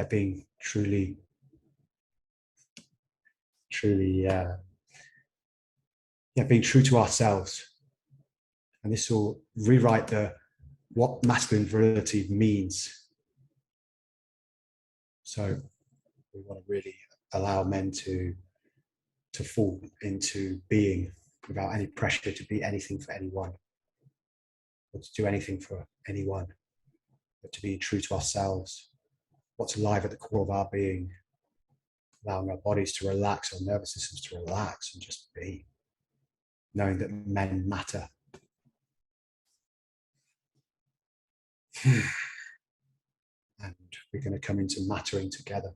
being truly being true to ourselves. And this will rewrite what masculine virility means. So we want to really allow men to fall into being without any pressure to be anything for anyone, or to do anything for anyone, but to be true to ourselves, what's alive at the core of our being, allowing our bodies to relax, our nervous systems to relax and just be, knowing that men matter. And we're going to come into mattering together.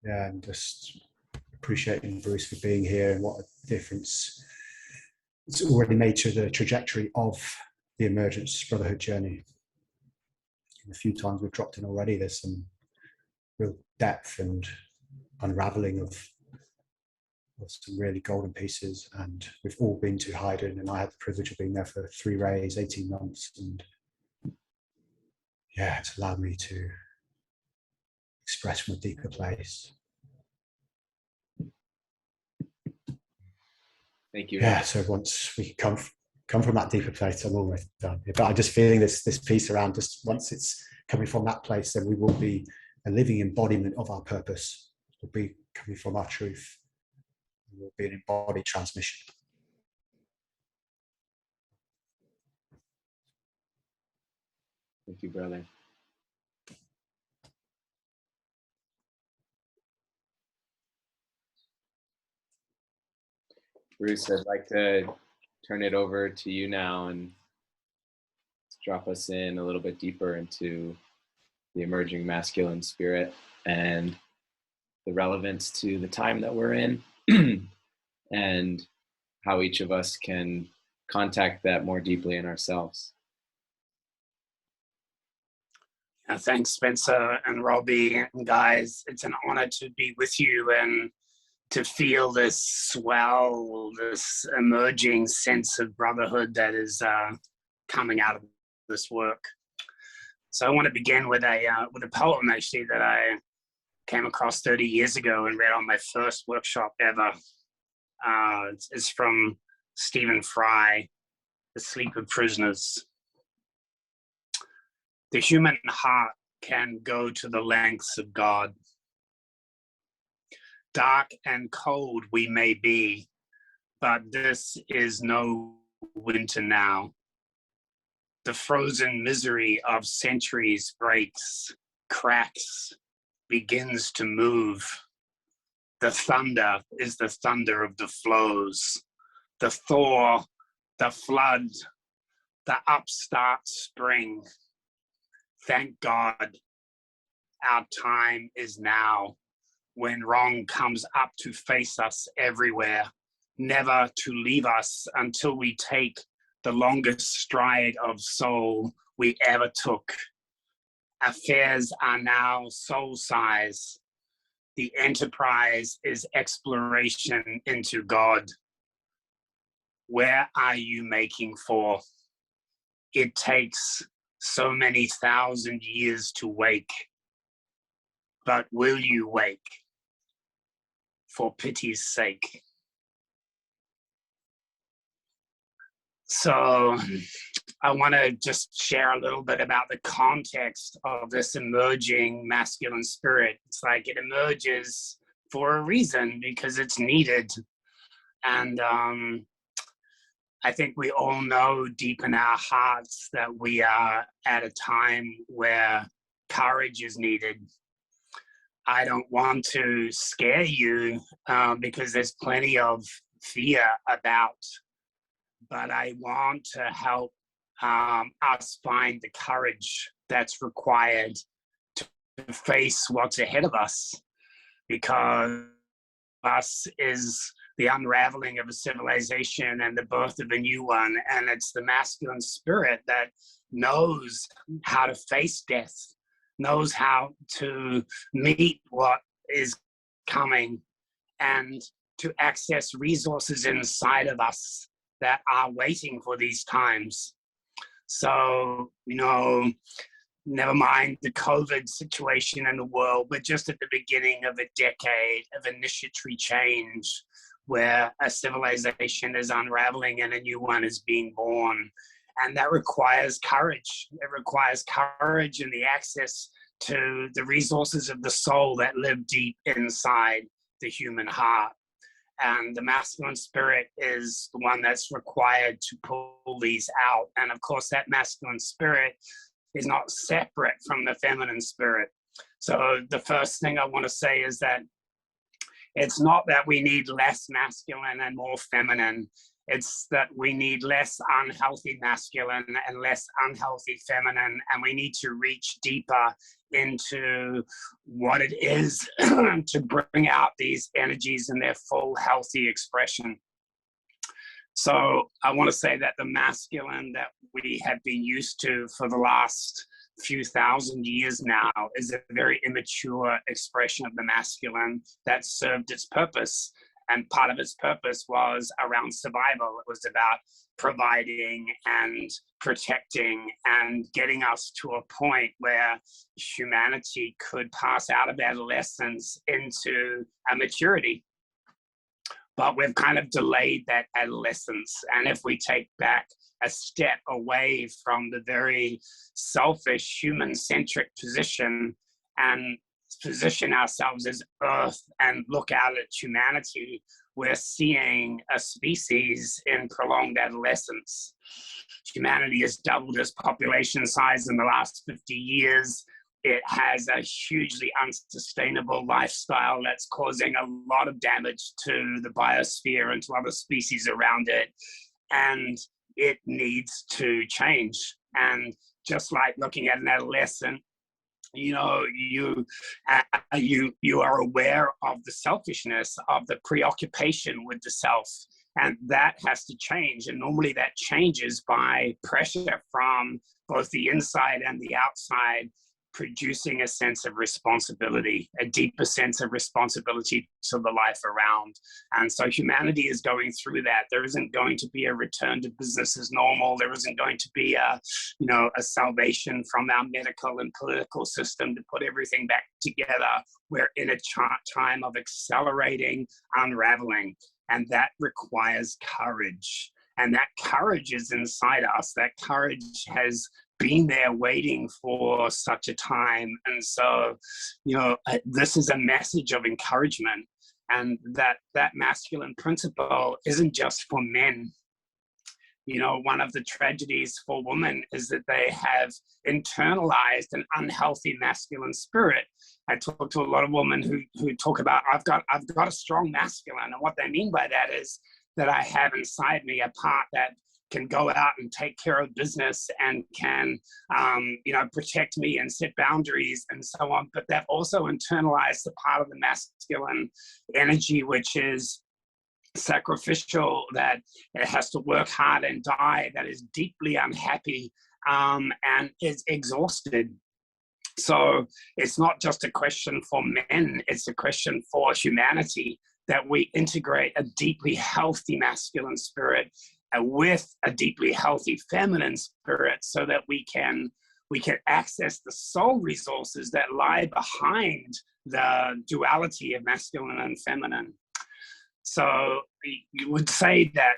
Yeah, and just appreciating Bruce for being here and what a difference it's already made to the trajectory of the Emergence Brotherhood journey. And a few times we've dropped in already, there's some real depth and unraveling of some really golden pieces. And we've all been to Haydn, and I had the privilege of being there for 3 days, 18 months. And yeah, it's allowed me to express from a deeper place. Thank you. Yeah, so once we come from that deeper place, I'm almost done. But I'm just feeling this piece around, just once it's coming from that place, then we will be a living embodiment of our purpose. We'll be coming from our truth. It will be an embodied transmission. Thank you, brother. Bruce, I'd like to turn it over to you now and drop us in a little bit deeper into the emerging masculine spirit and the relevance to the time that we're in and how each of us can contact that more deeply in ourselves. Thanks, Spencer and Robbie and guys. It's an honor to be with you and to feel this swell, this emerging sense of brotherhood that is coming out of this work. So I want to begin with a poem actually that I came across 30 years ago and read on my first workshop ever. It's from Stephen Fry, The Sleep of Prisoners. The human heart can go to the lengths of God. Dark and cold we may be, but this is no winter now. The frozen misery of centuries breaks, cracks, begins to move. The thunder is the thunder of the flows. The thaw, the flood, the upstart spring. Thank God our time is now, when wrong comes up to face us everywhere, never to leave us until we take the longest stride of soul we ever took. Affairs are now soul size. The enterprise is exploration into God. Where are you making for? It takes so many thousand years to wake. But will you wake? For pity's sake. So I want to just share a little bit about the context of this emerging masculine spirit. It's like it emerges for a reason because it's needed. And I think we all know deep in our hearts that we are at a time where courage is needed. I don't want to scare you because there's plenty of fear about, but I want to help us find the courage that's required to face what's ahead of us, because us is the unraveling of a civilization and the birth of a new one, and it's the masculine spirit that knows how to face death, knows how to meet what is coming, and to access resources inside of us that are waiting for these times. So, never mind the COVID situation in the world, but just at the beginning of a decade of initiatory change where a civilization is unraveling and a new one is being born. And that requires courage. It requires courage and the access to the resources of the soul that live deep inside the human heart. And the masculine spirit is the one that's required to pull these out. And of course, that masculine spirit is not separate from the feminine spirit. So the first thing I want to say is that it's not that we need less masculine and more feminine. It's that we need less unhealthy masculine and less unhealthy feminine, and we need to reach deeper into what it is to bring out these energies in their full healthy expression. So I want to say that the masculine that we have been used to for the last few thousand years now is a very immature expression of the masculine that served its purpose. And part of its purpose was around survival. It was about providing and protecting and getting us to a point where humanity could pass out of adolescence into a maturity. But we've kind of delayed that adolescence. And if we take back a step away from the very selfish, human-centric position and position ourselves as Earth and look out at humanity, we're seeing a species in prolonged adolescence. Humanity has doubled its population size in the last 50 years. It has a hugely unsustainable lifestyle that's causing a lot of damage to the biosphere and to other species around it. And it needs to change. And just like looking at an adolescent, you are aware of the selfishness, of the preoccupation with the self, and that has to change. And normally that changes by pressure from both the inside and the outside, producing a sense of responsibility, a deeper sense of responsibility to the life around. And so humanity is going through that. There isn't going to be a return to business as normal. There isn't going to be a salvation from our medical and political system to put everything back together. We're in a time of accelerating unraveling, and that requires courage. And that courage is inside us. That courage has been there waiting for such a time. And so, this is a message of encouragement, and that masculine principle isn't just for men. One of the tragedies for women is that they have internalized an unhealthy masculine spirit. I talk to a lot of women who talk about, I've got a strong masculine. And what they mean by that is that I have inside me a part that can go out and take care of business and can, protect me and set boundaries and so on. But they've also internalized the part of the masculine energy, which is sacrificial, that it has to work hard and die, that is deeply unhappy and is exhausted. So it's not just a question for men, it's a question for humanity, that we integrate a deeply healthy masculine spirit with a deeply healthy feminine spirit, so that we can access the soul resources that lie behind the duality of masculine and feminine. So you would say that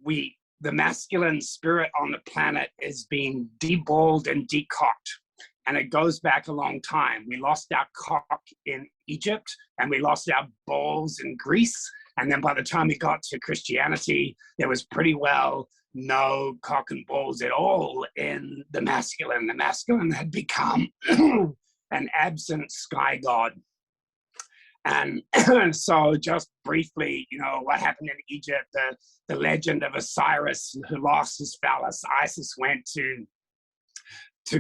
the masculine spirit on the planet is being deballed and decocked. And it goes back a long time. We lost our cock in Egypt, and we lost our balls in Greece. And then by the time we got to Christianity, there was pretty well no cock and balls at all in the masculine. The masculine had become an absent sky god. And so just briefly, what happened in Egypt, the legend of Osiris who lost his phallus. Isis went to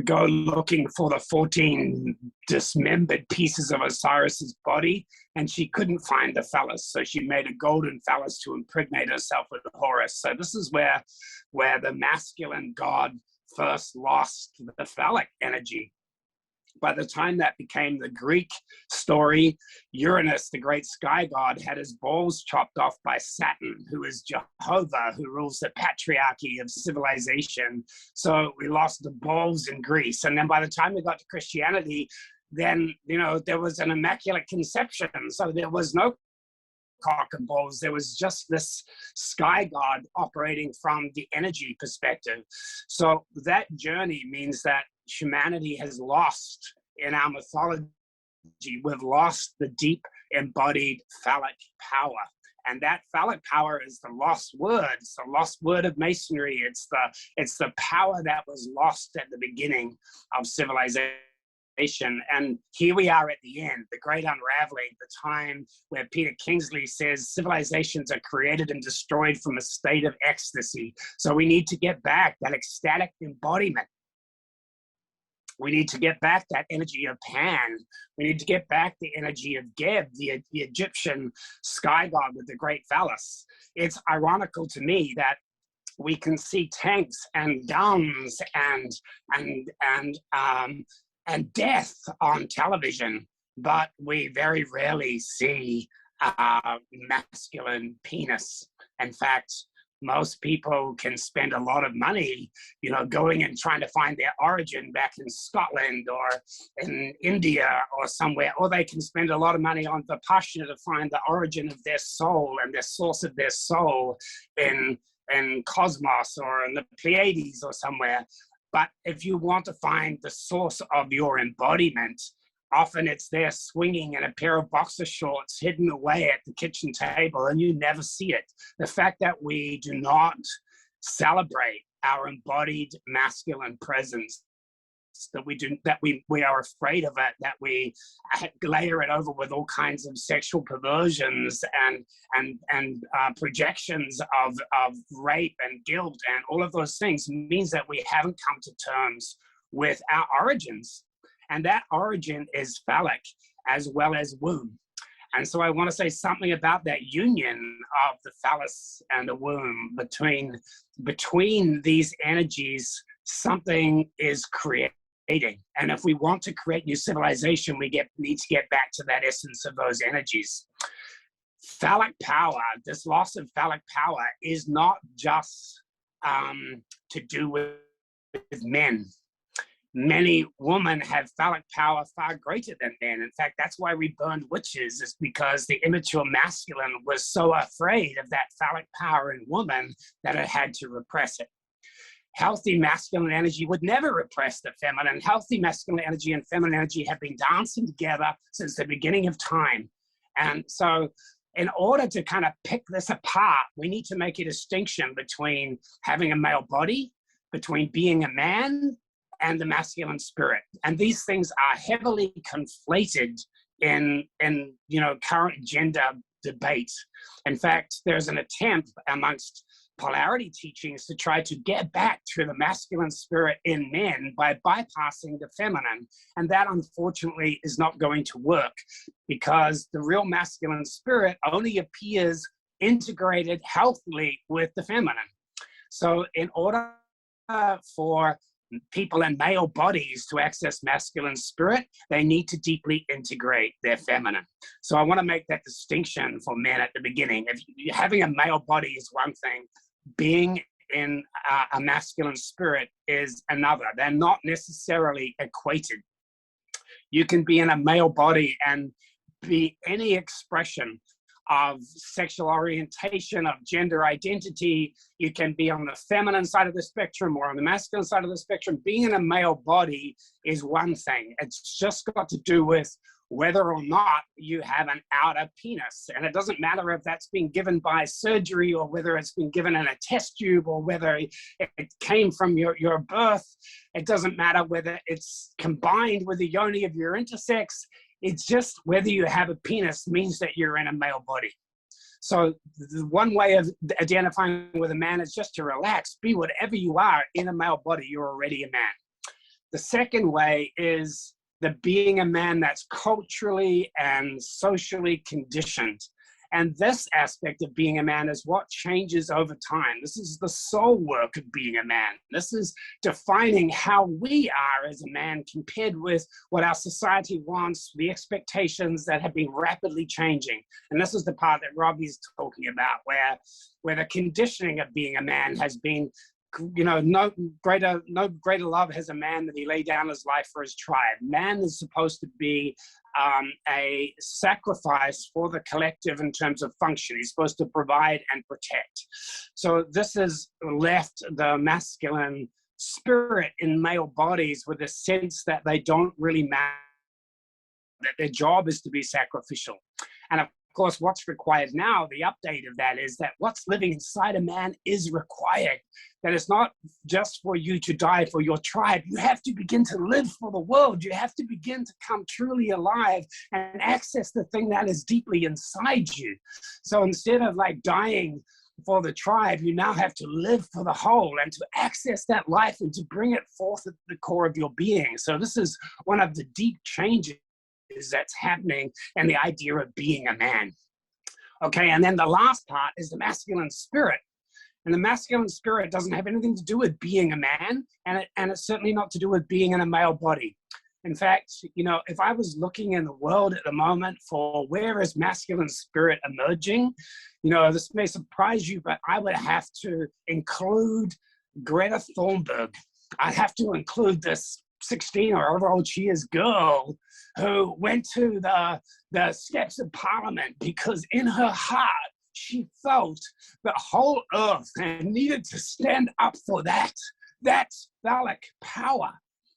go looking for the 14 dismembered pieces of Osiris's body, and she couldn't find the phallus. So she made a golden phallus to impregnate herself with Horus. So this is where the masculine god first lost the phallic energy. By the time that became the Greek story, Uranus, the great sky god, had his balls chopped off by Saturn, who is Jehovah, who rules the patriarchy of civilization. So we lost the balls in Greece. And then by the time we got to Christianity, then, you know, there was an immaculate conception. So there was no cock and balls. There was just this sky god operating from the energy perspective. So that journey means that humanity has lost in our mythology. We've lost the deep embodied phallic power. And that phallic power is the lost word. It's the lost word of masonry. It's the power that was lost at the beginning of civilization. And here we are at the end, the great unraveling, the time where Peter Kingsley says civilizations are created and destroyed from a state of ecstasy. So we need to get back that ecstatic embodiment. We need to get back that energy of Pan. We need to get back the energy of Geb, the Egyptian sky god with the great phallus. It's ironical to me that we can see tanks and guns and death on television, but we very rarely see masculine penis. In fact, most people can spend a lot of money, you know, going and trying to find their origin back in Scotland or in India or somewhere, or they can spend a lot of money on Vipassana to find the origin of their soul and the source of their soul in Cosmos or in the Pleiades or somewhere. But if you want to find the source of your embodiment, often it's there swinging in a pair of boxer shorts hidden away at the kitchen table and you never see it. The fact that we do not celebrate our embodied masculine presence, that we are afraid of it, that we layer it over with all kinds of sexual perversions and projections of rape and guilt and all of those things, means that we haven't come to terms with our origins. And that origin is phallic as well as womb. And so I want to say something about that union of the phallus and the womb. Between these energies, something is creating. And if we want to create new civilization, we need to get back to that essence of those energies. Phallic power, this loss of phallic power, is not just to do with men. Many women have phallic power far greater than men. In fact, that's why we burned witches, is because the immature masculine was so afraid of that phallic power in woman that it had to repress it. Healthy masculine energy would never repress the feminine. Healthy masculine energy and feminine energy have been dancing together since the beginning of time. And so in order to kind of pick this apart, we need to make a distinction between having a male body, between being a man, and the masculine spirit. And these things are heavily conflated in current gender debate. In fact, there's an attempt amongst polarity teachings to try to get back to the masculine spirit in men by bypassing the feminine. And that, unfortunately, is not going to work, because the real masculine spirit only appears integrated healthily with the feminine. So in order for people in male bodies to access masculine spirit, they need to deeply integrate their feminine. So I want to make that distinction for men at the beginning. If having a male body is one thing, being in a masculine spirit is another. They're not necessarily equated. You can be in a male body and be any expression of sexual orientation, of gender identity. You can be on the feminine side of the spectrum or on the masculine side of the spectrum. Being in a male body is one thing. It's just got to do with whether or not you have an outer penis. And it doesn't matter if that's been given by surgery or whether it's been given in a test tube or whether it came from your birth. It doesn't matter whether it's combined with the yoni of your intersex. It's just whether you have a penis means that you're in a male body. So the one way of identifying with a man is just to relax, be whatever you are in a male body, you're already a man. The second way is the being a man that's culturally and socially conditioned. And this aspect of being a man is what changes over time. This is the soul work of being a man. This is defining how we are as a man compared with what our society wants, the expectations that have been rapidly changing. And this is the part that Robbie's talking about, where the conditioning of being a man has been, no greater love has a man than he lay down his life for his tribe. Man is supposed to be a sacrifice for the collective in terms of function. He's supposed to provide and protect. So this has left the masculine spirit in male bodies with a sense that they don't really matter, that their job is to be sacrificial. And of course, what's required now, the update of that is that what's living inside a man is required. That it's not just for you to die for your tribe. You have to begin to live for the world. You have to begin to come truly alive and access the thing that is deeply inside you. So instead of like dying for the tribe, you now have to live for the whole and to access that life and to bring it forth at the core of your being. So this is one of the deep changes that's happening and the idea of being a man. Okay, and then the last part is the masculine spirit. And the masculine spirit doesn't have anything to do with being a man, and it's certainly not to do with being in a male body. In fact, if I was looking in the world at the moment for where is masculine spirit emerging, this may surprise you, but I would have to include Greta Thunberg. I'd have to include this 16 or however old she is girl who went to the steps of Parliament because in her heart she felt the whole earth and needed to stand up for that phallic power.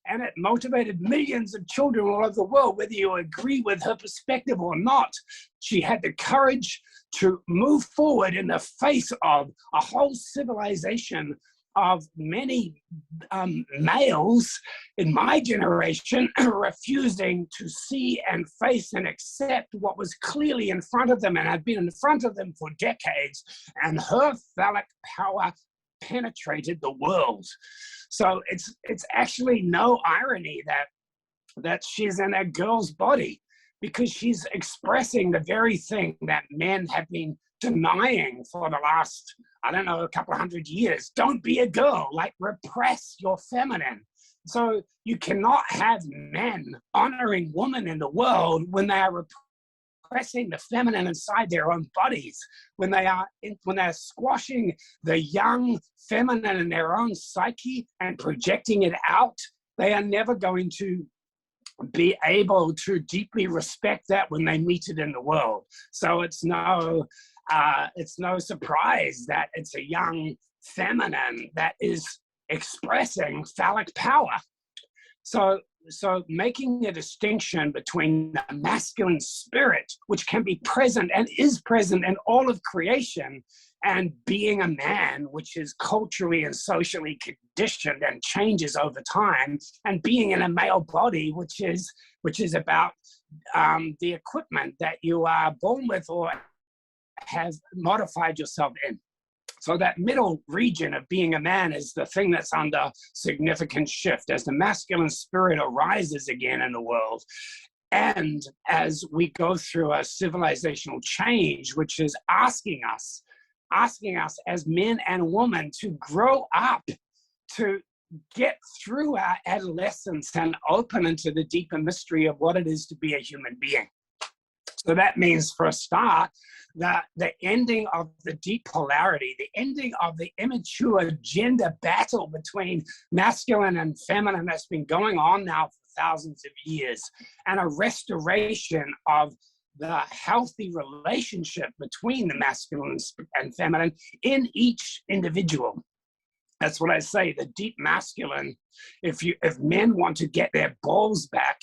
And it motivated millions of children all over the world, whether you agree with her perspective or not. She had the courage to move forward in the face of a whole civilization of many males in my generation refusing to see and face and accept what was clearly in front of them and had been in front of them for decades. And her phallic power penetrated the world. So it's actually no irony that she's in a girl's body, because she's expressing the very thing that men have been denying for the last, a couple of 100 years. Don't be a girl, like repress your feminine. So you cannot have men honoring women in the world when they are repressing the feminine inside their own bodies, when they're squashing the young feminine in their own psyche and projecting it out. They are never going to be able to deeply respect that when they meet it in the world. So it's no surprise that it's a young feminine that is expressing phallic power. So making a distinction between the masculine spirit, which can be present and is present in all of creation, and being a man, which is culturally and socially conditioned and changes over time, and being in a male body, which is about the equipment that you are born with or have modified yourself in. So that middle region of being a man is the thing that's under significant shift as the masculine spirit arises again in the world. And as we go through a civilizational change, which is asking us as men and women to grow up, to get through our adolescence and open into the deeper mystery of what it is to be a human being. So that means, for a start, that the ending of the deep polarity, the ending of the immature gender battle between masculine and feminine that's been going on now for thousands of years, and a restoration of the healthy relationship between the masculine and feminine in each individual. That's what I say, the deep masculine. If men want to get their balls back,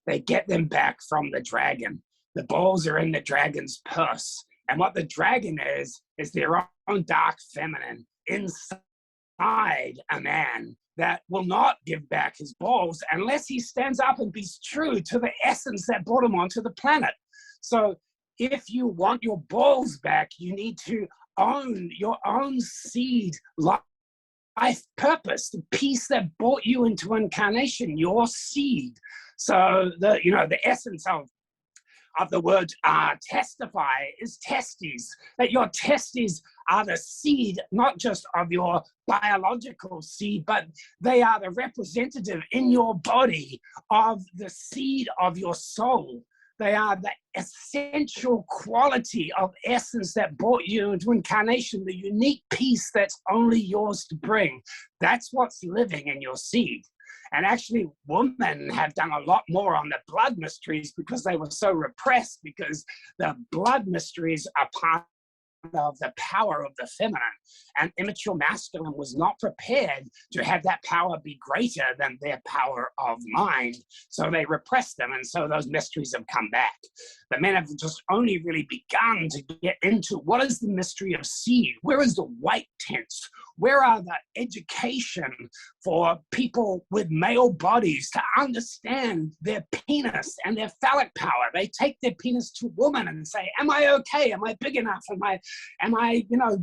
they get them back from the dragon. The balls are in the dragon's purse. And what the dragon is their own dark feminine inside a man that will not give back his balls unless he stands up and be true to the essence that brought him onto the planet. So if you want your balls back, you need to own your own seed life purpose, the piece that brought you into incarnation, your seed. So the essence of the word testify is testes, that your testes are the seed, not just of your biological seed, but they are the representative in your body of the seed of your soul. They are the essential quality of essence that brought you into incarnation, the unique peace that's only yours to bring. That's what's living in your seed. And actually, women have done a lot more on the blood mysteries because they were so repressed, because the blood mysteries are part of the power of the feminine, and immature masculine was not prepared to have that power be greater than their power of mind, so they repressed them, and so those mysteries have come back. The men have just only really begun to get into what is the mystery of seed, where is the white tents, where are the education for people with male bodies to understand their penis and their phallic power. They take their penis to a woman and say, am I okay? Am I big enough? Am I,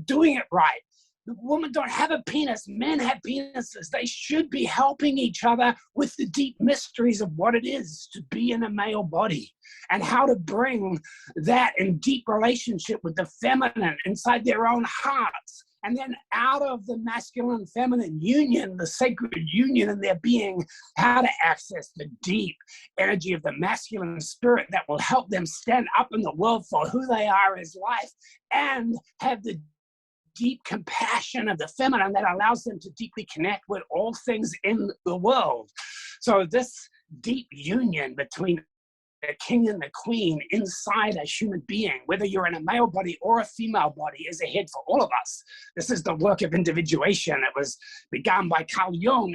doing it right? The women don't have a penis. Men have penises. They should be helping each other with the deep mysteries of what it is to be in a male body and how to bring that in deep relationship with the feminine inside their own hearts. And then out of the masculine and feminine union, the sacred union in their being, how to access the deep energy of the masculine spirit that will help them stand up in the world for who they are as life, and have the deep compassion of the feminine that allows them to deeply connect with all things in the world. So this deep union between the king and the queen inside a human being, whether you're in a male body or a female body, is ahead for all of us. This is the work of individuation. It was begun by Carl Jung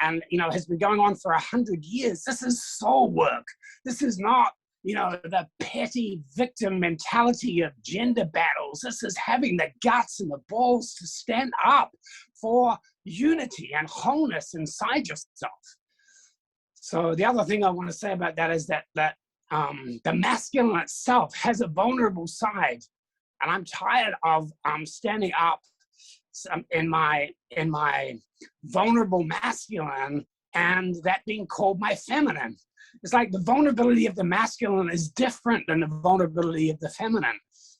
and has been going on for 100 years. This is soul work. This is not the petty victim mentality of gender battles. This is having the guts and the balls to stand up for unity and wholeness inside yourself. So the other thing I want to say about that is that the masculine itself has a vulnerable side, and I'm tired of standing up in my vulnerable masculine and that being called my feminine. It's like the vulnerability of the masculine is different than the vulnerability of the feminine.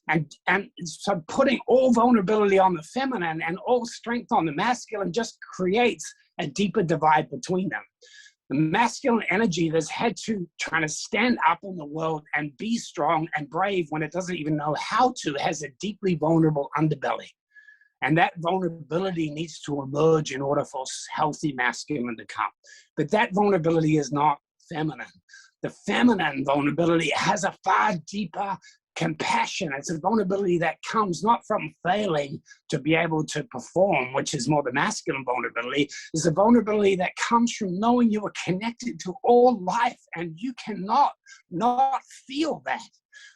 And so putting all vulnerability on the feminine and all strength on the masculine just creates a deeper divide between them. The masculine energy that's had to try to stand up in the world and be strong and brave when it doesn't even know how to, has a deeply vulnerable underbelly. And that vulnerability needs to emerge in order for healthy masculine to come. But that vulnerability is not feminine. The feminine vulnerability has a far deeper compassion. It's a vulnerability that comes not from failing to be able to perform, which is more the masculine vulnerability. It's a vulnerability that comes from knowing you are connected to all life, and you cannot not feel that.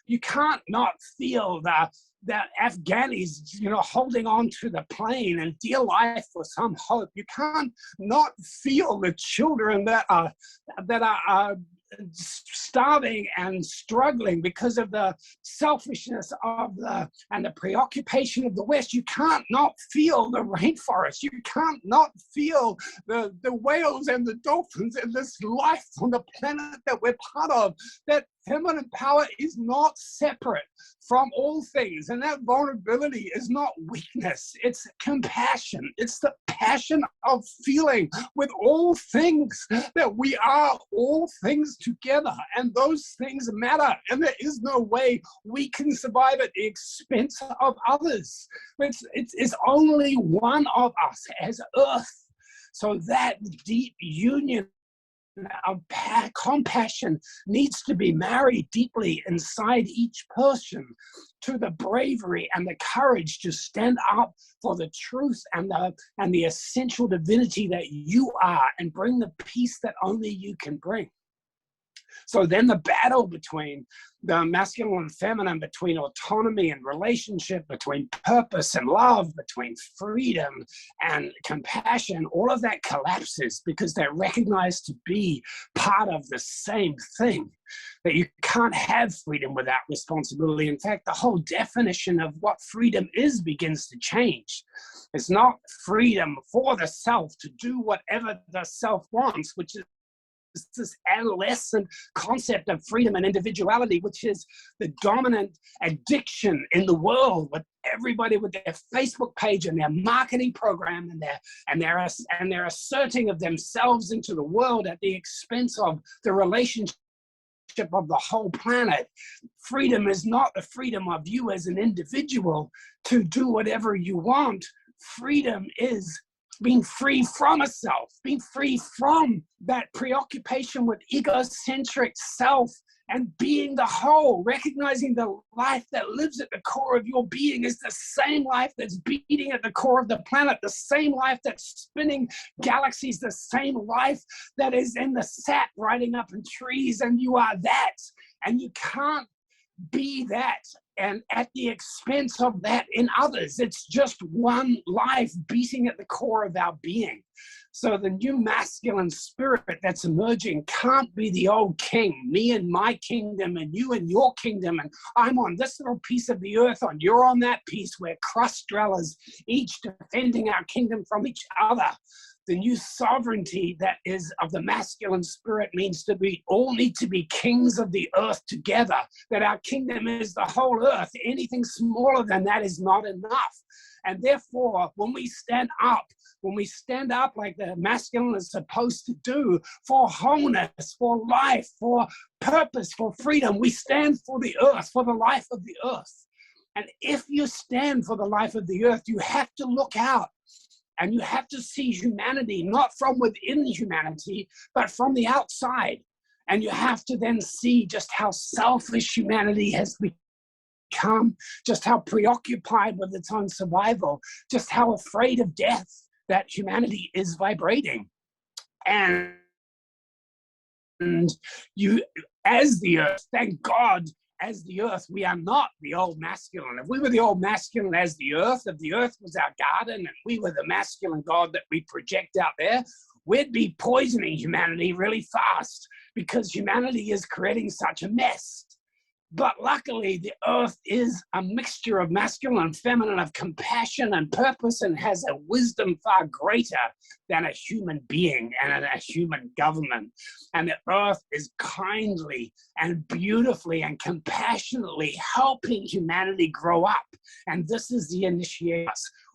You can't not feel the Afghanis, holding on to the plane and dear life for some hope. You can't not feel the children that are starving and struggling because of the selfishness and the preoccupation of the West. You can't not feel the rainforest. You can't not feel the whales and the dolphins and this life on the planet that we're part of. That feminine power is not separate from all things, and that vulnerability is not weakness. It's compassion. It's the passion of feeling with all things that we are all things together, and those things matter, and there is no way we can survive at the expense of others. It's only one of us as Earth. So that deep union of compassion needs to be married deeply inside each person to the bravery and the courage to stand up for the truth and the essential divinity that you are, and bring the peace that only you can bring. So then the battle between the masculine and feminine, between autonomy and relationship, between purpose and love, between freedom and compassion, all of that collapses because they're recognized to be part of the same thing. That you can't have freedom without responsibility. In fact, the whole definition of what freedom is begins to change. It's not freedom for the self to do whatever the self wants, which is this adolescent concept of freedom and individuality, which is the dominant addiction in the world, with everybody with their Facebook page and their marketing program and their asserting of themselves into the world at the expense of the relationship of the whole planet. Freedom is not the freedom of you as an individual to do whatever you want. Freedom is being free from a self, being free from that preoccupation with egocentric self and being the whole, recognizing the life that lives at the core of your being is the same life that's beating at the core of the planet, the same life that's spinning galaxies, the same life that is in the sat riding up in trees, and you are that. And you can't be that and at the expense of that in others. It's just one life beating at the core of our being. So the new masculine spirit that's emerging can't be the old king, me and my kingdom and you and your kingdom, and I'm on this little piece of the earth and you're on that piece. We're crust dwellers, each defending our kingdom from each other. The new sovereignty that is of the masculine spirit means that we all need to be kings of the earth together, that our kingdom is the whole earth. Anything smaller than that is not enough. And therefore, when we stand up like the masculine is supposed to do, for wholeness, for life, for purpose, for freedom, we stand for the earth, for the life of the earth. And if you stand for the life of the earth, you have to look out. And you have to see humanity, not from within humanity, but from the outside. And you have to then see just how selfish humanity has become, just how preoccupied with its own survival, just how afraid of death that humanity is vibrating. And you, as the earth, thank God, as the earth, we are not the old masculine. If we were the old masculine as the earth, if the earth was our garden and we were the masculine God that we project out there, we'd be poisoning humanity really fast because humanity is creating such a mess. But luckily, the earth is a mixture of masculine and feminine, of compassion and purpose, and has a wisdom far greater than a human being and a human government. And the earth is kindly and beautifully and compassionately helping humanity grow up. And this is the initiation.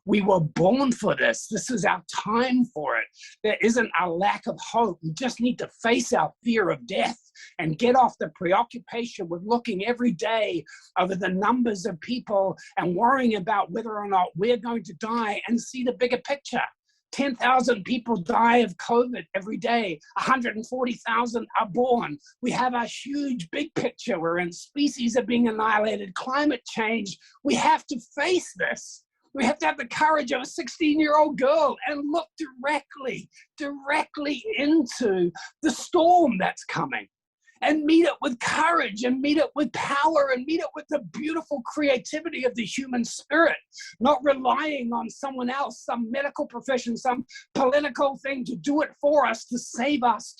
We were born for this. This is our time for it. There isn't a lack of hope. We just need to face our fear of death and get off the preoccupation with looking every day over the numbers of people and worrying about whether or not we're going to die, and see the bigger picture. 10,000 people die of COVID every day. 140,000 are born. We have a huge big picture wherein species are being annihilated, climate change. We have to face this. We have to have the courage of a 16-year-old girl and look directly into the storm that's coming, and meet it with courage, and meet it with power, and meet it with the beautiful creativity of the human spirit, not relying on someone else, some medical profession, some political thing to do it for us, to save us,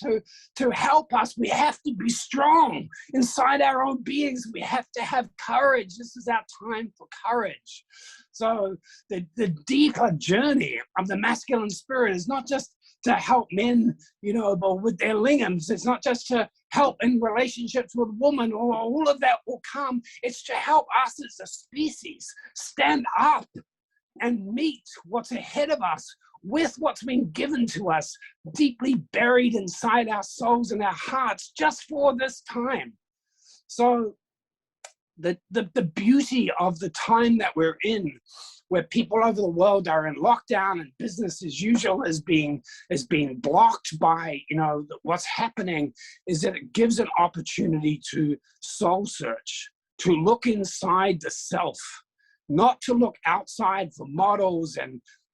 to help us. We have to be strong inside our own beings. We have to have courage. This is our time for courage. So the deeper journey of the masculine spirit is not just to help men, with their lingams. It's not just to help in relationships with women, or all of that will come. It's to help us as a species stand up and meet what's ahead of us with what's been given to us, deeply buried inside our souls and our hearts, just for this time. So the beauty of the time that we're in, where people over the world are in lockdown and business as usual is being blocked by what's happening, is that it gives an opportunity to soul search, to look inside the self, not to look outside for models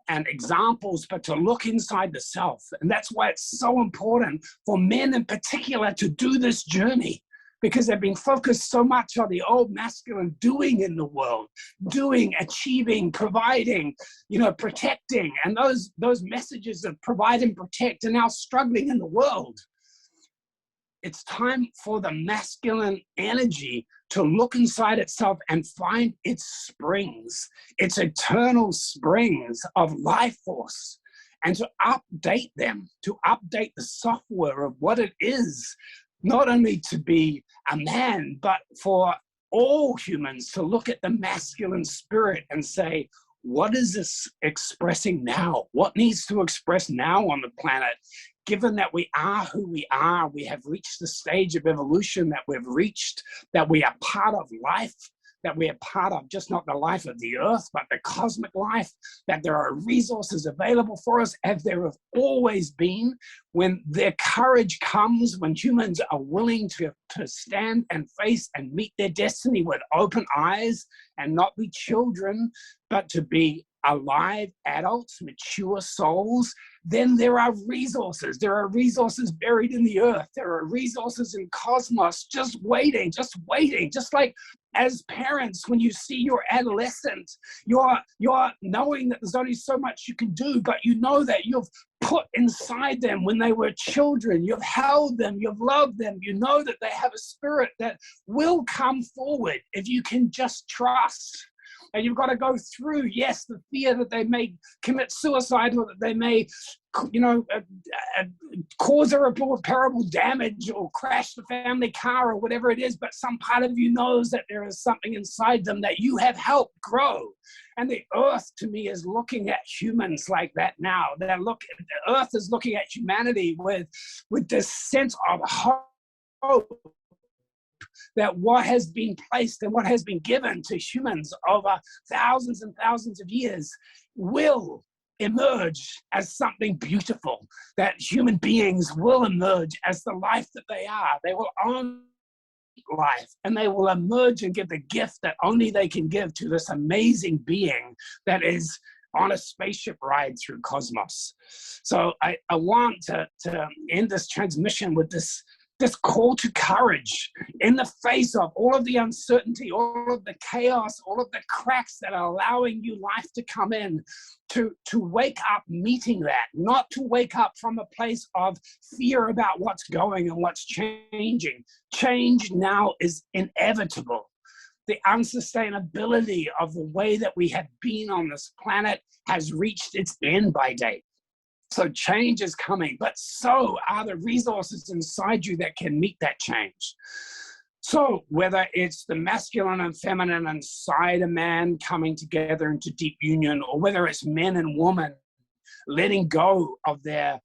and examples, but to look inside the self. And that's why it's so important for men in particular to do this journey, because they've been focused so much on the old masculine doing in the world, doing, achieving, providing, protecting. And those messages of provide and protect are now struggling in the world. It's time for the masculine energy to look inside itself and find its springs, its eternal springs of life force, and to update them, to update the software of what it is, not only to be a man, but for all humans to look at the masculine spirit and say, what is this expressing now? What needs to express now on the planet? Given that we are who we are, we have reached the stage of evolution that we've reached, that we are part of life, that we are part of just not the life of the earth, but the cosmic life, that there are resources available for us as there have always been. When their courage comes, when humans are willing to stand and face and meet their destiny with open eyes and not be children, but to be alive adults, mature souls, then there are resources. There are resources buried in the earth. There are resources in cosmos just waiting, just like as parents, when you see your adolescent, you're knowing that there's only so much you can do, but you know that you've put inside them when they were children, you've held them, you've loved them, you know that they have a spirit that will come forward if you can just trust. And you've got to go through, yes, the fear that they may commit suicide or that they may, cause irreparable damage or crash the family car or whatever it is. But some part of you knows that there is something inside them that you have helped grow. And the earth, to me, is looking at humans like that now. The earth is looking at humanity with this sense of hope, that what has been placed and what has been given to humans over thousands and thousands of years will emerge as something beautiful, that human beings will emerge as the life that they are. They will own life, and they will emerge and give the gift that only they can give to this amazing being that is on a spaceship ride through cosmos. So I want to end this transmission with this call to courage in the face of all of the uncertainty, all of the chaos, all of the cracks that are allowing you life to come in, to wake up meeting that, not to wake up from a place of fear about what's going and what's changing. Change now is inevitable. The unsustainability of the way that we have been on this planet has reached its end-by date. So change is coming, but so are the resources inside you that can meet that change. So whether it's the masculine and feminine inside a man coming together into deep union, or whether it's men and women letting go of their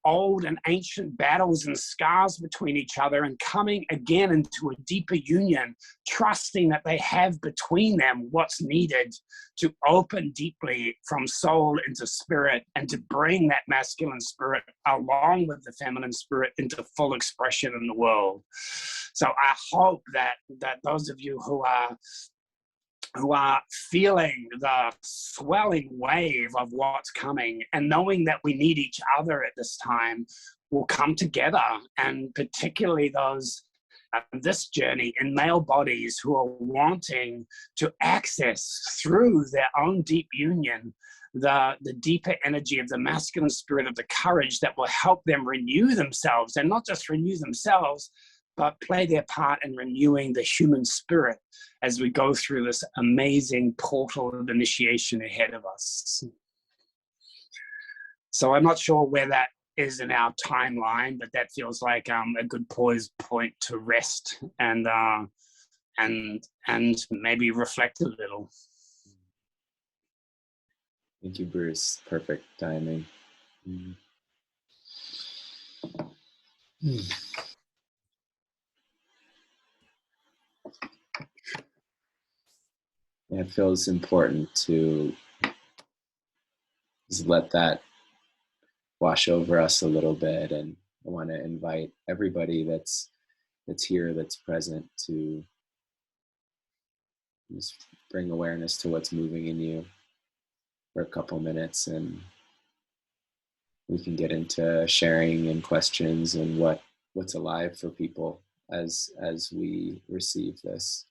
old and ancient battles and scars between each other and coming again into a deeper union, trusting that they have between them what's needed to open deeply from soul into spirit and to bring that masculine spirit along with the feminine spirit into full expression in the world. So I hope that those of you who are feeling the swelling wave of what's coming and knowing that we need each other at this time will come together, and particularly those this journey in male bodies who are wanting to access through their own deep union the deeper energy of the masculine spirit, of the courage that will help them renew themselves, and not just renew themselves, but play their part in renewing the human spirit as we go through this amazing portal of initiation ahead of us. So I'm not sure where that is in our timeline, but that feels like a good point to rest and maybe reflect a little. Thank you, Bruce. Perfect timing. It feels important to just let that wash over us a little bit, and I want to invite everybody that's here, that's present, to just bring awareness to what's moving in you for a couple minutes, and we can get into sharing and questions and what's alive for people as we receive this.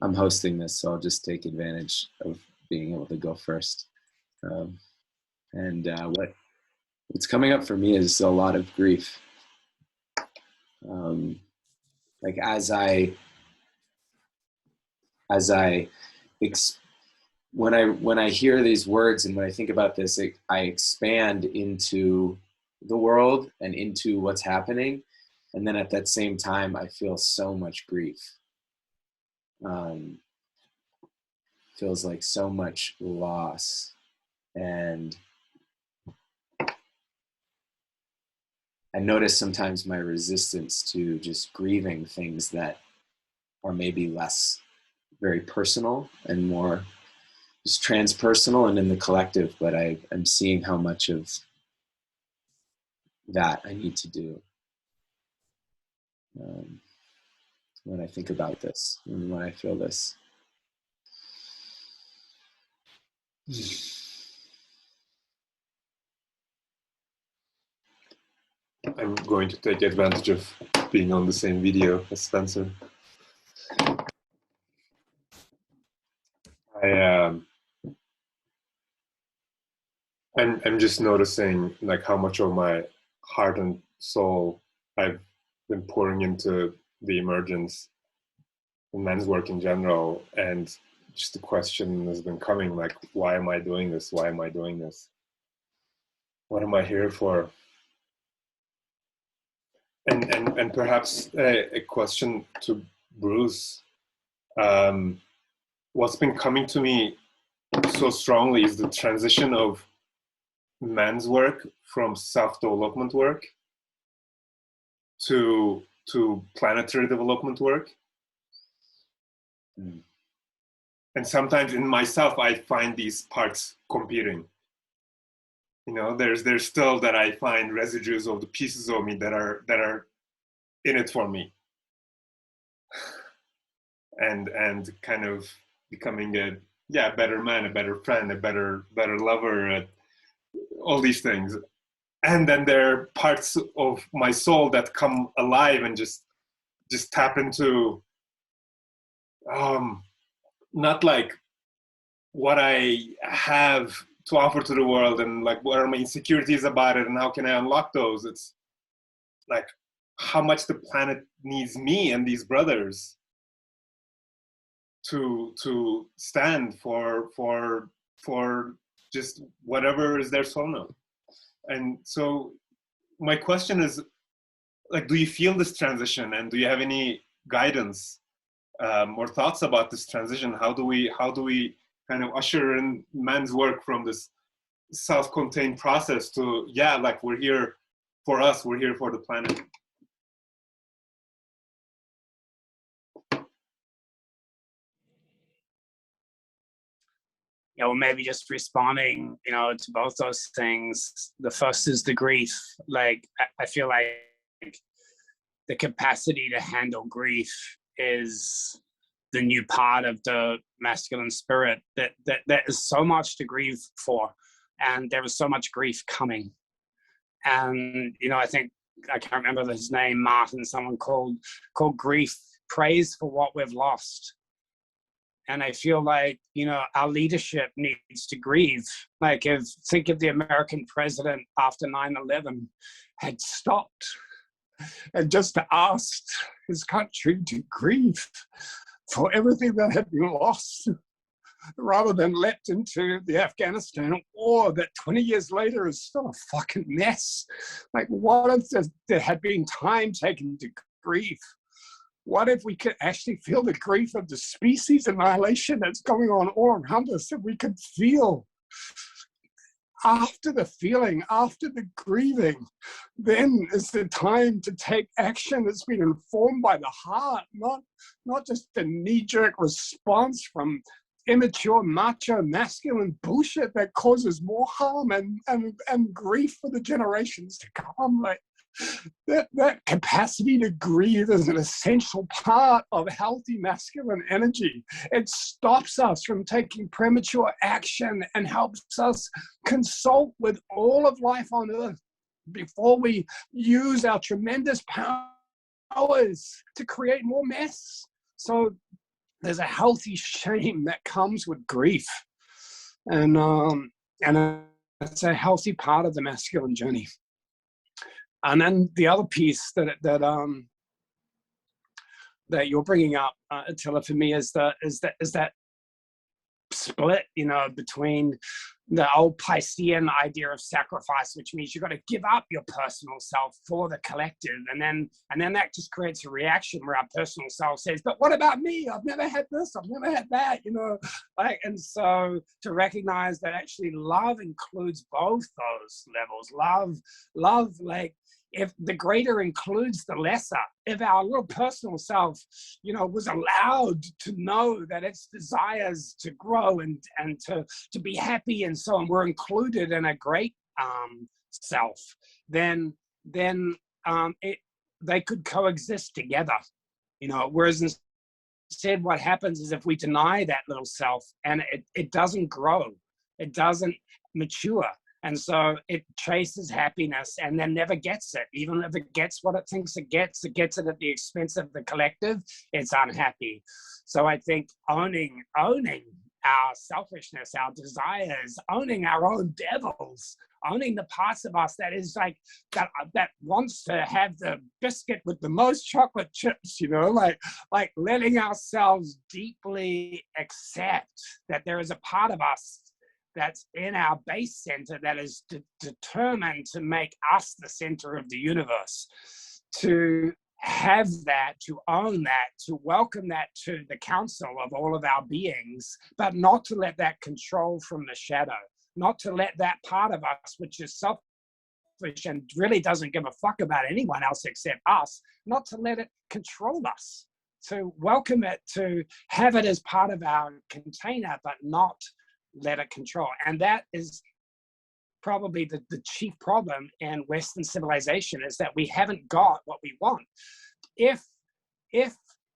I'm hosting this, so I'll just take advantage of being able to go first. What's coming up for me is a lot of grief. Like when I hear these words and when I think about this, I expand into the world and into what's happening, and then at that same time, I feel so much grief. Feels like so much loss, and I notice sometimes my resistance to just grieving things that are maybe less very personal and more just transpersonal and in the collective, but I'm seeing how much of that I need to do when I think about this and when I feel this. I'm going to take advantage of being on the same video as Spencer. I'm just noticing like how much of my heart and soul I've been pouring into the Emergence and men's work in general, and just the question has been coming like, why am I doing this? Why am I doing this? What am I here for? And perhaps a question to Bruce. What's been coming to me so strongly is the transition of men's work from self-development work to planetary development work. And sometimes in myself, I find these parts competing. You know, there's still that I find residues of the pieces of me that are in it for me, and kind of becoming a better man, a better friend, a better lover, all these things. And then there are parts of my soul that come alive and just tap into not like what I have to offer to the world and like what are my insecurities about it and how can I unlock those. It's like how much the planet needs me and these brothers to stand for just whatever is their soul now. And so my question is, like, do you feel this transition, and do you have any guidance or thoughts about this transition? How do we kind of usher in man's work from this self-contained process to like we're here for us, we're here for the planet? Or maybe just responding, to both those things. The first is the grief. Like, I feel like the capacity to handle grief is the new part of the masculine spirit. That is so much to grieve for, and there was so much grief coming. And I think, I can't remember his name, Martin, someone called grief praise for what we've lost. And I feel like, our leadership needs to grieve. Like, think if the American president after 9/11 had stopped and just asked his country to grieve for everything that had been lost, rather than leapt into the Afghanistan war that 20 years later is still a fucking mess. Like, what if there had been time taken to grieve? What if we could actually feel the grief of the species annihilation that's going on all around us, and we could feel after the feeling, after the grieving, then is the time to take action that's been informed by the heart, not just a knee-jerk response from immature, macho, masculine bullshit that causes more harm and grief for the generations to come. Like, that capacity to grieve is an essential part of healthy masculine energy. It stops us from taking premature action and helps us consult with all of life on earth before we use our tremendous powers to create more mess. So there's a healthy shame that comes with grief, and it's a healthy part of the masculine journey. And then the other piece that you're bringing up, Attila, for me is that split, between the old Piscean idea of sacrifice, which means you've got to give up your personal self for the collective, and then that just creates a reaction where our personal self says, "But what about me? I've never had this. I've never had that." And so to recognize that actually love includes both those levels. Love, like, if the greater includes the lesser, if our little personal self, was allowed to know that its desires to grow and to be happy and so on were included in a great self, then they could coexist together, whereas instead what happens is if we deny that little self, and it doesn't grow, it doesn't mature. And so it chases happiness and then never gets it. Even if it gets what it thinks it gets it at the expense of the collective, it's unhappy. So I think owning our selfishness, our desires, owning our own devils, owning the parts of us that is like that wants to have the biscuit with the most chocolate chips, like letting ourselves deeply accept that there is a part of us that's in our base center that is determined to make us the center of the universe. To have that, to own that, to welcome that to the council of all of our beings, but not to let that control from the shadow, not to let that part of us, which is selfish and really doesn't give a fuck about anyone else except us, not to let it control us, to welcome it, to have it as part of our container, but not let it control. And that is probably the chief problem in Western civilization, is that we haven't got what we want. If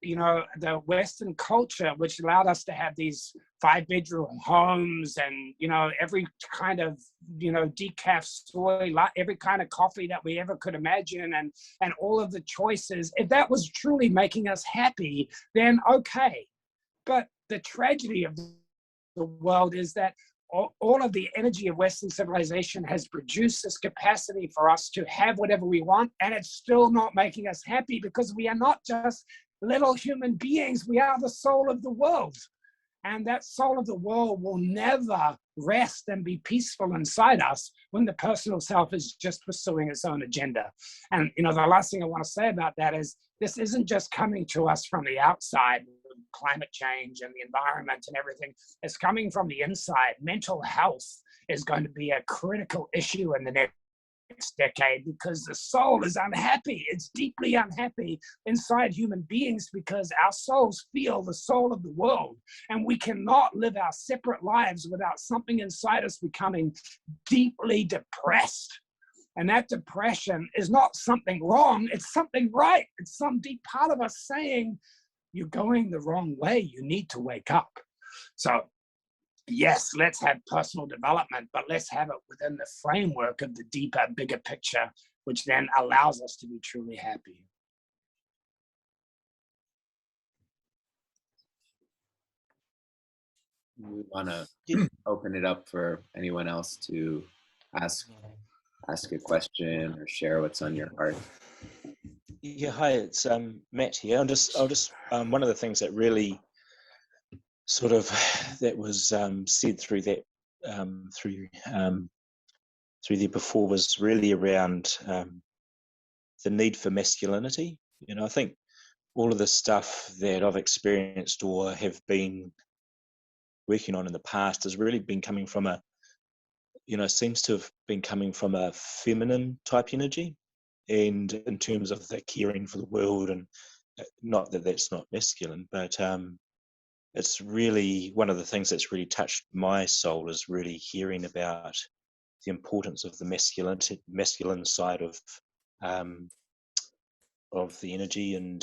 the Western culture, which allowed us to have these 5-bedroom homes and every kind of decaf soy, every kind of coffee that we ever could imagine, and all of the choices, if that was truly making us happy, then okay. But the tragedy of the world is that all of the energy of Western civilization has produced this capacity for us to have whatever we want, and it's still not making us happy, because we are not just little human beings, we are the soul of the world. And that soul of the world will never rest and be peaceful inside us when the personal self is just pursuing its own agenda. And the last thing I want to say about that is, this isn't just coming to us from the outside, climate change and the environment and everything. It's coming from the inside. Mental health is going to be a critical issue in the next decade, because the soul is unhappy. It's deeply unhappy inside human beings, because our souls feel the soul of the world, and we cannot live our separate lives without something inside us becoming deeply depressed. And that depression is not something wrong, it's something right. It's some deep part of us saying, you're going the wrong way, you need to wake up. So yes, let's have personal development, but let's have it within the framework of the deeper, bigger picture, which then allows us to be truly happy. We want to open it up for anyone else to ask a question or share what's on your heart. Yeah, hi, it's Matt here. I'll just one of the things that really sort of that was said through that through there before was really around the need for masculinity. I think all of the stuff that I've experienced or have been working on in the past has really been coming from seems to have been coming from a feminine type energy, and in terms of the caring for the world, and not that that's not masculine, but it's really one of the things that's really touched my soul is really hearing about the importance of the masculine side of of the energy and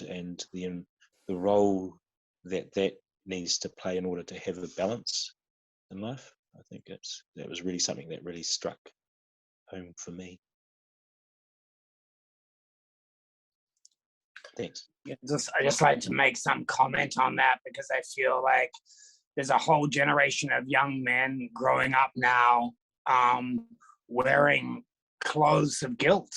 the role that needs to play in order to have a balance in life. I think that was really something that really struck home for me. Thanks. Yeah, I just like to make some comment on that, because I feel like there's a whole generation of young men growing up now wearing clothes of guilt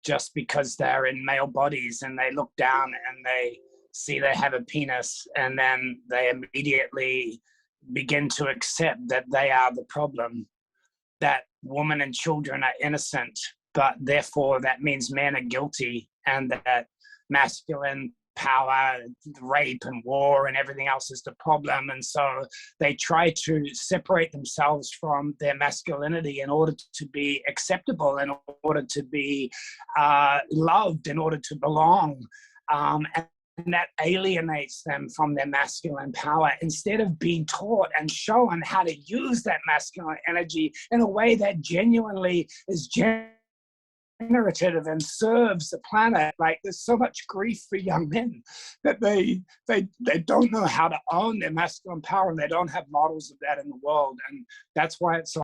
just because they're in male bodies, and they look down and they see they have a penis, and then they immediately begin to accept that they are the problem, that women and children are innocent, but therefore that means men are guilty, and that masculine power, rape and war and everything else is the problem. And so they try to separate themselves from their masculinity in order to be acceptable, in order to be loved, in order to belong. And that alienates them from their masculine power, instead of being taught and shown how to use that masculine energy in a way that genuinely is generative and serves the planet. Like, there's so much grief for young men that they don't know how to own their masculine power, and they don't have models of that in the world. And that's why it's so.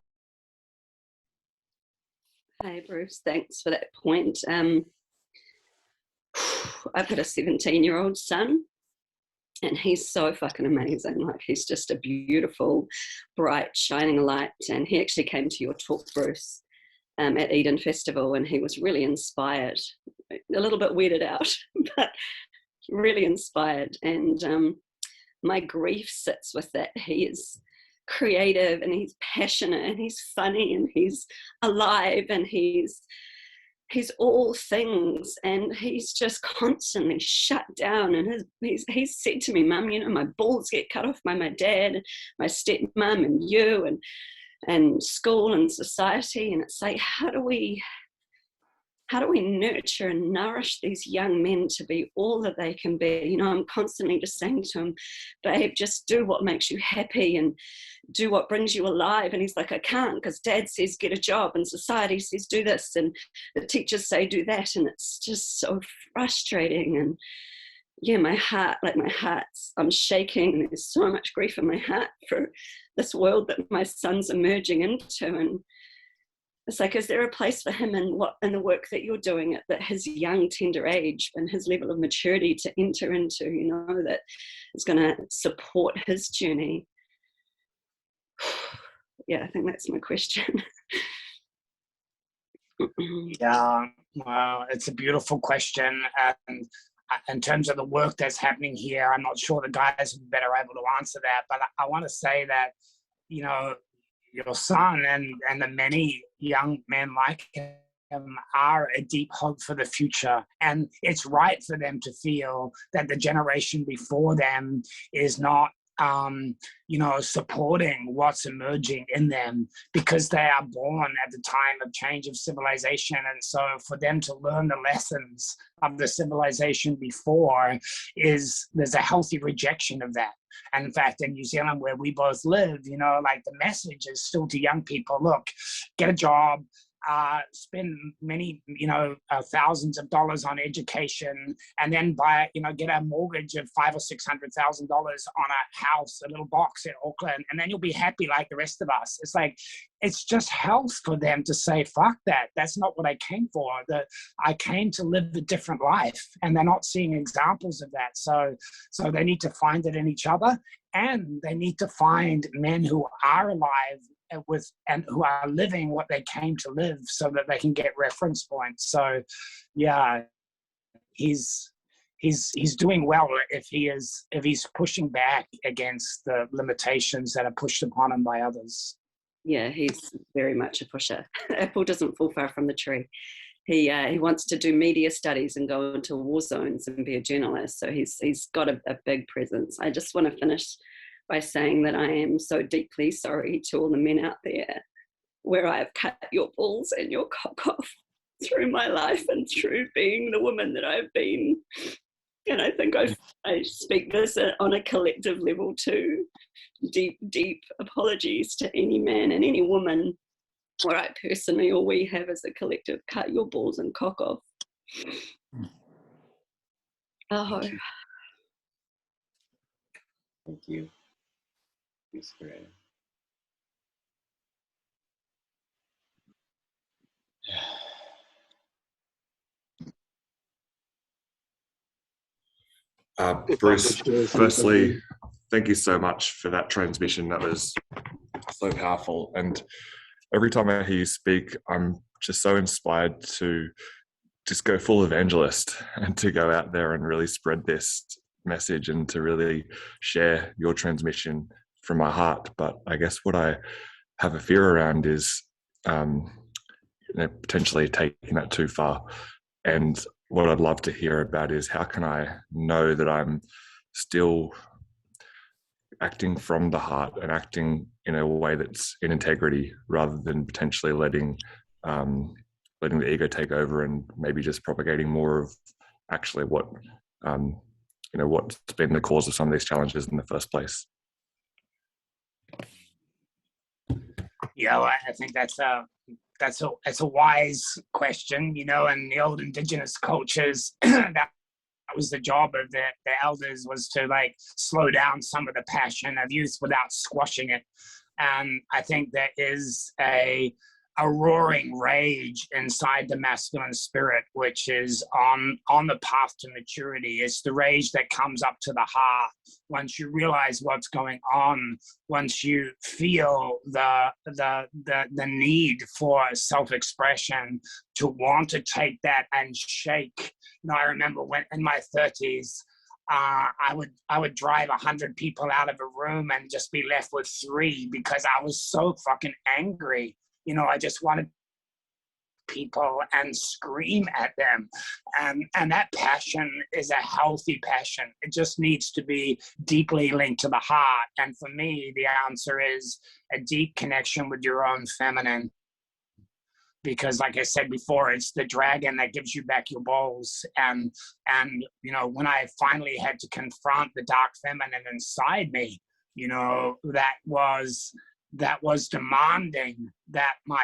Hey Bruce, thanks for that point. I've got a 17-year-old son, and he's so fucking amazing. Like, he's just a beautiful, bright, shining light. And he actually came to your talk, Bruce, at Eden Festival, and he was really inspired, a little bit weirded out, but really inspired. And my grief sits with that. He is creative, and he's passionate, and he's funny, and he's alive, and he's all things, and he's just constantly shut down. And he's said to me, Mum, you know, my balls get cut off by my dad, my stepmom, and you, and school and society. And it's like, how do we nurture and nourish these young men to be all that they can be? You know, I'm constantly just saying to him, babe, just do what makes you happy and do what brings you alive. And he's like, I can't, because dad says get a job, and society says do this, and the teachers say do that. And it's just so frustrating. And yeah, my heart's, I'm shaking, and there's so much grief in my heart for this world that my son's emerging into. And it's like, is there a place for him in the work that you're doing at his young, tender age and his level of maturity to enter into, you know, that is going to support his journey? Yeah, I think that's my question. Yeah, well, it's a beautiful question. And in terms of the work that's happening here, I'm not sure the guys are better able to answer that, but I want to say that, you know, your son and the many young men like him are a deep hope for the future. And it's right for them to feel that the generation before them is not you know, supporting what's emerging in them, because they are born at the time of change of civilization. And so for them to learn the lessons of the civilization before, there's a healthy rejection of that. And in fact, in New Zealand, where we both live, you know, like, the message is still to young people, look, get a job, spend many, you know, thousands of dollars on education, and then get a mortgage of $500,000 or $600,000 on a house, a little box in Auckland, and then you'll be happy like the rest of us. It's like, it's just health for them to say, fuck that. That's not what I came for. I came to live a different life, and they're not seeing examples of that. So they need to find it in each other, and they need to find men who are alive and who are living what they came to live, so that they can get reference points. So yeah, he's doing well if he's pushing back against the limitations that are pushed upon him by others. Yeah, he's very much a pusher. Apple doesn't fall far from the tree. He wants to do media studies and go into war zones and be a journalist. So he's got a big presence. I just want to finish by saying that I am so deeply sorry to all the men out there where I have cut your balls and your cock off through my life and through being the woman that I've been. And I think I speak this on a collective level too. Deep, deep apologies to any man and any woman what I personally, or we have as a collective, cut your balls and cock off. Oh. Thank you. Peace, Gray. Bruce, firstly, thank you so much for that transmission. That was so powerful. And every time I hear you speak, I'm just so inspired to just go full evangelist and to go out there and really spread this message and to really share your transmission from my heart. But I guess what I have a fear around is potentially taking that too far. And what I'd love to hear about is how can I know that I'm still acting from the heart and acting in a way that's in integrity, rather than potentially letting the ego take over and maybe just propagating more of actually what what's been the cause of some of these challenges in the first place. Yeah, well, I think that's a wise question, you know. In the old indigenous cultures, that was the job of the elders, was to like slow down some of the passion of youth without squashing it. And I think there is a roaring rage inside the masculine spirit, which is on the path to maturity. It's the rage that comes up to the heart once you realize what's going on, once you feel the need for self-expression, to want to take that and shake. You know, I remember when in my 30s, I would drive 100 people out of a room and just be left with 3 because I was so fucking angry. You know, I just wanted people and scream at them. And that passion is a healthy passion. It just needs to be deeply linked to the heart. And for me, the answer is a deep connection with your own feminine. Because like I said before, it's the dragon that gives you back your balls. And you know, when I finally had to confront the dark feminine inside me, you know, that was demanding that my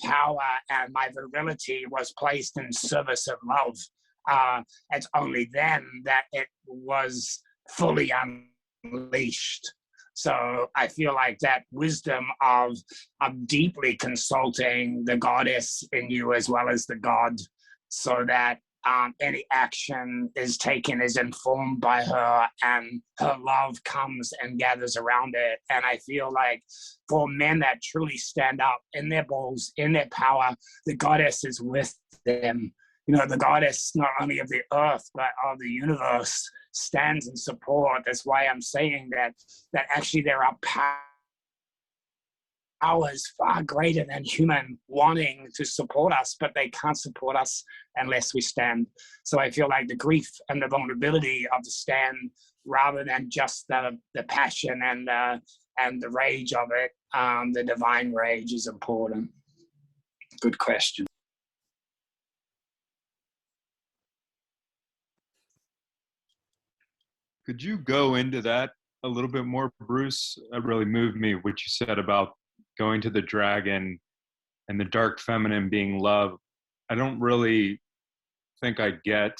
power and my virility was placed in service of love. It's only then that it was fully unleashed. So I feel like that wisdom of deeply consulting the goddess in you as well as the god, so that any action is taken is informed by her, and her love comes and gathers around it. And I feel like for men that truly stand up in their balls, in their power, the goddess is with them. You know, the goddess not only of the earth but of the universe stands in support. That's why I'm saying that actually there are powers far greater than human wanting to support us, but they can't support us unless we stand. So I feel like the grief and the vulnerability of the stand, rather than just the passion and the rage of it, the divine rage is important. Good question. Could you go into that a little bit more, Bruce? It really moved me, what you said about going to the dragon and the dark feminine being love. I don't really think I get,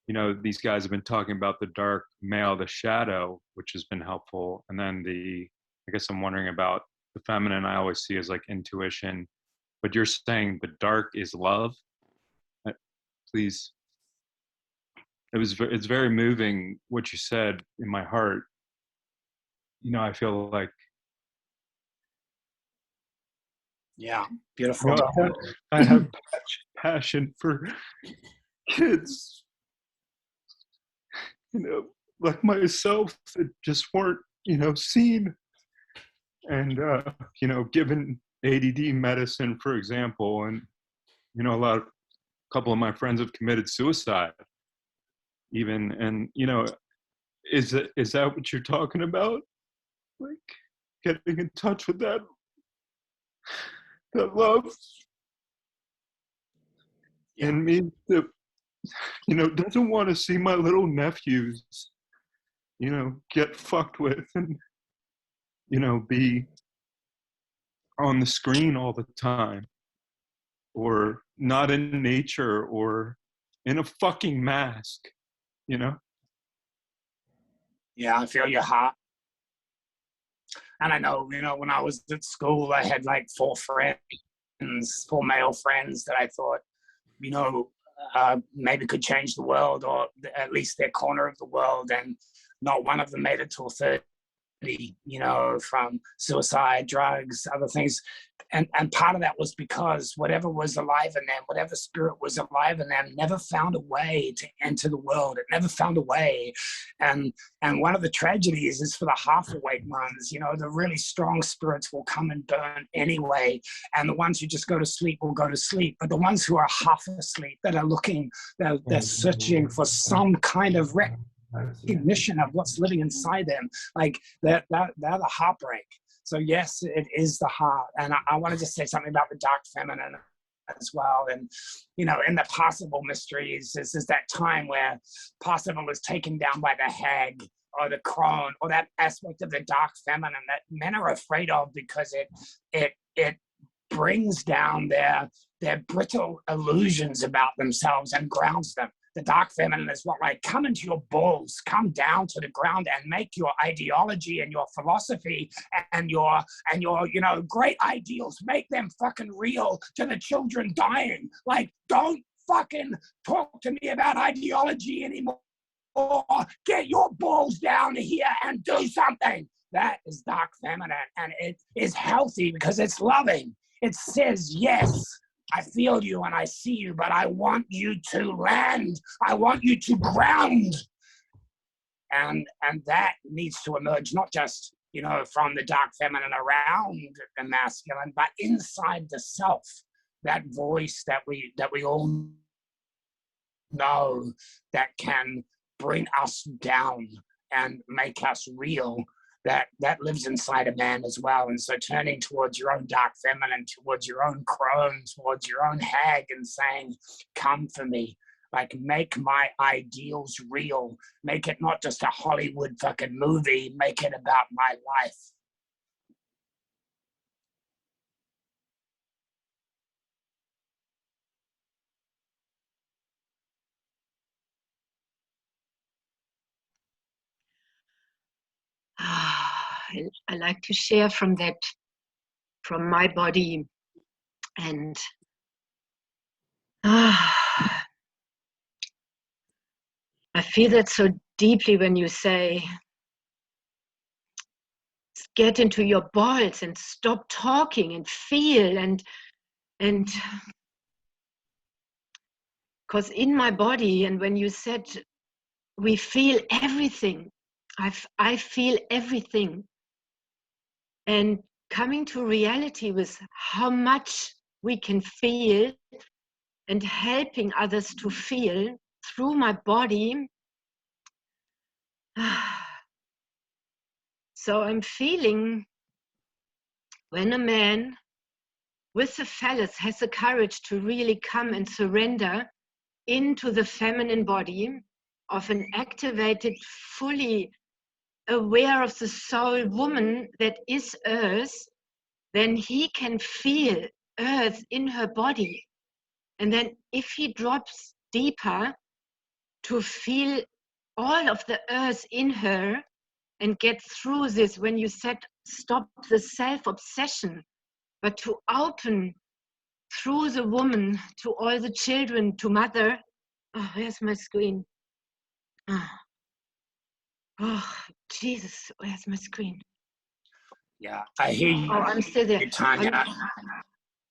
you know, these guys have been talking about the dark male, the shadow, which has been helpful. And then I guess I'm wondering about the feminine I always see as like intuition, but you're saying the dark is love? Please. It's very moving what you said in my heart. You know, I feel like, Yeah, beautiful. you know, I have passion for kids, you know, like myself, that just weren't, you know, seen. And, you know, given ADD medicine, for example, and, you know, a couple of my friends have committed suicide even. And, you know, is that what you're talking about? Like getting in touch with that love in me that, you know, doesn't want to see my little nephews, you know, get fucked with and, you know, be on the screen all the time, or not in nature, or in a fucking mask, you know? Yeah, I feel your heart. And I know, when I was at school, I had like 4 male friends that I thought, maybe could change the world, or at least their corner of the world. And not one of them made it till 30, from suicide, drugs, other things. And part of that was because whatever was alive in them, whatever spirit was alive in them, never found a way to enter the world. It never found a way. And one of the tragedies is for the half-awake ones. The really strong spirits will come and burn anyway. And the ones who just go to sleep will go to sleep. But the ones who are half asleep, that are looking, they're searching for some kind of recognition of what's living inside them, like they're the heartbreak. So yes, it is the heart. And I want to just say something about the dark feminine as well. And in the Parsifal mysteries, this is that time where Parsifal is taken down by the hag or the crone, or that aspect of the dark feminine that men are afraid of, because it brings down their brittle illusions about themselves and grounds them. The dark feminine is what, like, come into your balls, come down to the ground and make your ideology and your philosophy and your great ideals, make them fucking real to the children dying. Like, don't fucking talk to me about ideology anymore. Get your balls down here and do something. That is dark feminine, and it is healthy because it's loving. It says, yes, I feel you and I see you, but I want you to land. I want you to ground. And that needs to emerge, not just, from the dark feminine around the masculine, but inside the self. That voice that we all know that can bring us down and make us real. That lives inside a man as well. And so turning towards your own dark feminine, towards your own crone, towards your own hag, and saying, come for me. Like, make my ideals real. Make it not just a Hollywood fucking movie. Make it about my life. I like to share from my body. And I feel that so deeply when you say, get into your balls and stop talking and feel, and because in my body, and when you said we feel everything, I feel everything. And coming to reality with how much we can feel and helping others to feel through my body. So I'm feeling when a man with the phallus has the courage to really come and surrender into the feminine body of an activated, fully aware of the soul woman that is Earth, then he can feel Earth in her body. And then if he drops deeper to feel all of the Earth in her and get through this, when you said stop the self-obsession, but to open through the woman to all the children, to mother. Oh, where's my screen? Oh, Jesus, where's my screen? Yeah, I hear you. Oh, I'm still there. Tanya.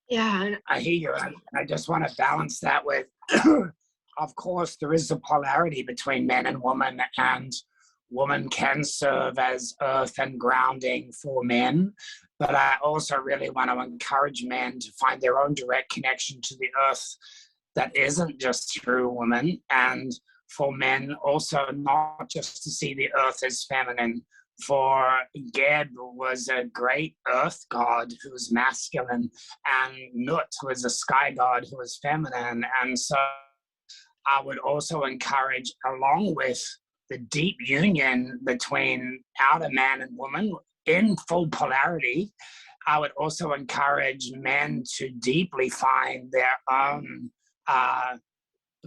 Yeah. I hear you. And I just want to balance that with, of course, there is a polarity between men and women, and woman can serve as earth and grounding for men. But I also really want to encourage men to find their own direct connection to the earth that isn't just through women. And for men also not just to see the earth as feminine. For Geb was a great earth god who was masculine, and Nut was a sky god who was feminine. And so I would also encourage, along with the deep union between outer man and woman in full polarity, I would also encourage men to deeply find their own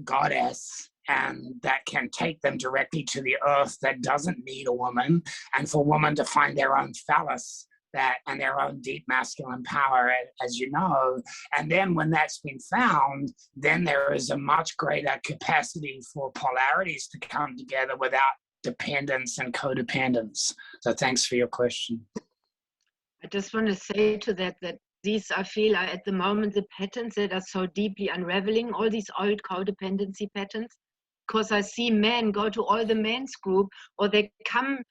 goddess, and that can take them directly to the earth that doesn't need a woman, and for women to find their own phallus that and their own deep masculine power, as you know. And then when that's been found, then there is a much greater capacity for polarities to come together without dependence and codependence. So thanks for your question. I just want to say to that these, I feel, are at the moment the patterns that are so deeply unraveling, all these old codependency patterns, because I see men go to all the men's group, or they come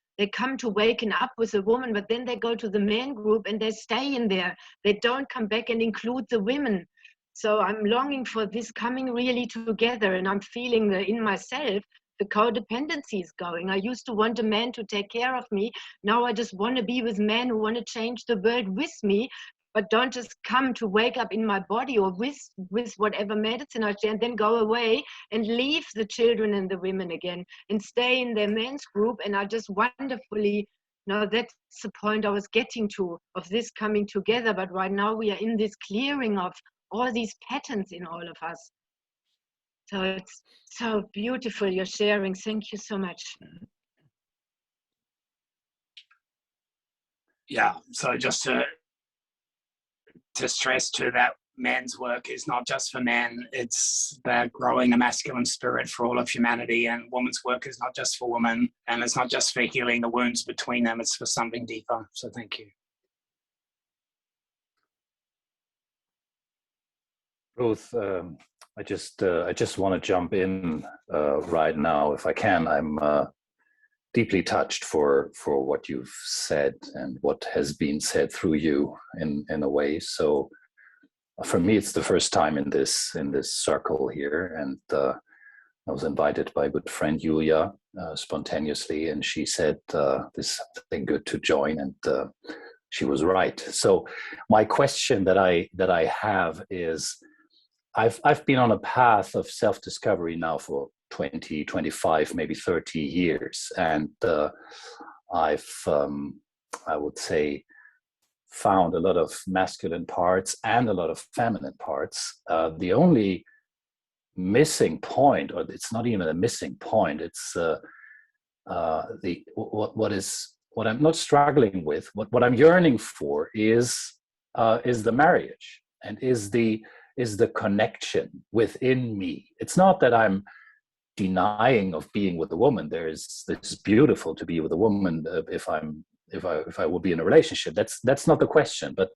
to waking up with a woman, but then they go to the men group and they stay in there. They don't come back and include the women. So I'm longing for this coming really together, and I'm feeling in myself the codependency is going. I used to want a man to take care of me. Now I just want to be with men who want to change the world with me, but don't just come to wake up in my body or with whatever medicine I share and then go away and leave the children and the women again and stay in their men's group. And I just wonderfully, that's the point I was getting to, of this coming together. But right now we are in this clearing of all these patterns in all of us. So it's so beautiful you're sharing. Thank you so much. Yeah, so just to stress too that men's work is not just for men, it's about growing the masculine spirit for all of humanity, and women's work is not just for women, and it's not just for healing the wounds between them, it's for something deeper. So thank you. Ruth, I just want to jump in right now if I can. I'm deeply touched for what you've said and what has been said through you in a way. So for me, it's the first time in this circle here, and I was invited by a good friend Julia spontaneously, and she said this thing good to join, and she was right. So my question that I have is, I've been on a path of self-discovery now for 20, 25, maybe 30 years. And I've, I would say, found a lot of masculine parts and a lot of feminine parts. The only missing point, or it's not even a missing point, it's what I'm not struggling with, what I'm yearning for is the marriage, and is the connection within me. It's not that I'm denying of being with a woman. It's beautiful to be with a woman if I will be in a relationship. That's not the question. But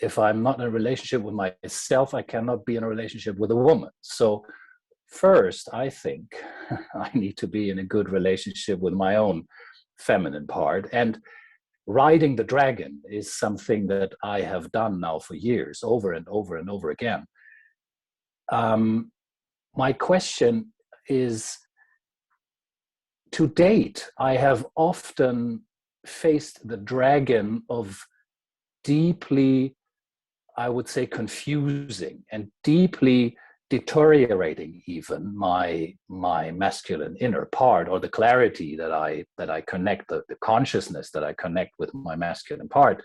if I'm not in a relationship with myself, I cannot be in a relationship with a woman. So first, I think I need to be in a good relationship with my own feminine part. And riding the dragon is something that I have done now for years, over and over and over again. My question is, to date, I have often faced the dragon of deeply, I would say, confusing and deeply deteriorating even my masculine inner part, or the clarity that I connect, the consciousness that I connect with my masculine part.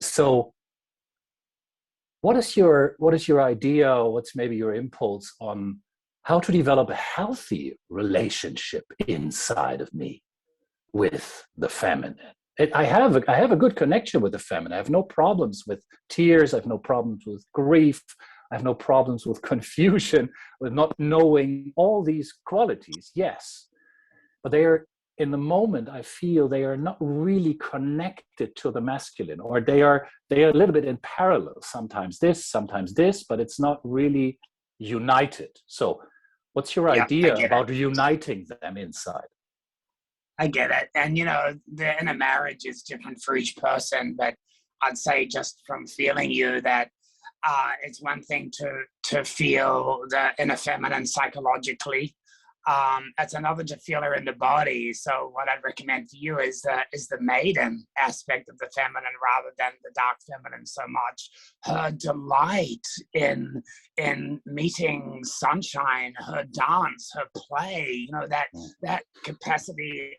So what is your idea, or what's maybe your impulse on how to develop a healthy relationship inside of me with the feminine? I have a good connection with the feminine. I have no problems with tears. I have no problems with grief. I have no problems with confusion, with not knowing all these qualities. Yes, but they are, in the moment, I feel they are not really connected to the masculine, or they are a little bit in parallel. Sometimes this, but it's not really united. So what's your idea about uniting them inside? I get it. And, the inner marriage is different for each person, but I'd say, just from feeling you, that it's one thing to feel the inner feminine psychologically. It's another to feel her in the body. So what I'd recommend for you is the maiden aspect of the feminine, rather than the dark feminine so much. Her delight in meeting sunshine, her dance, her play, that capacity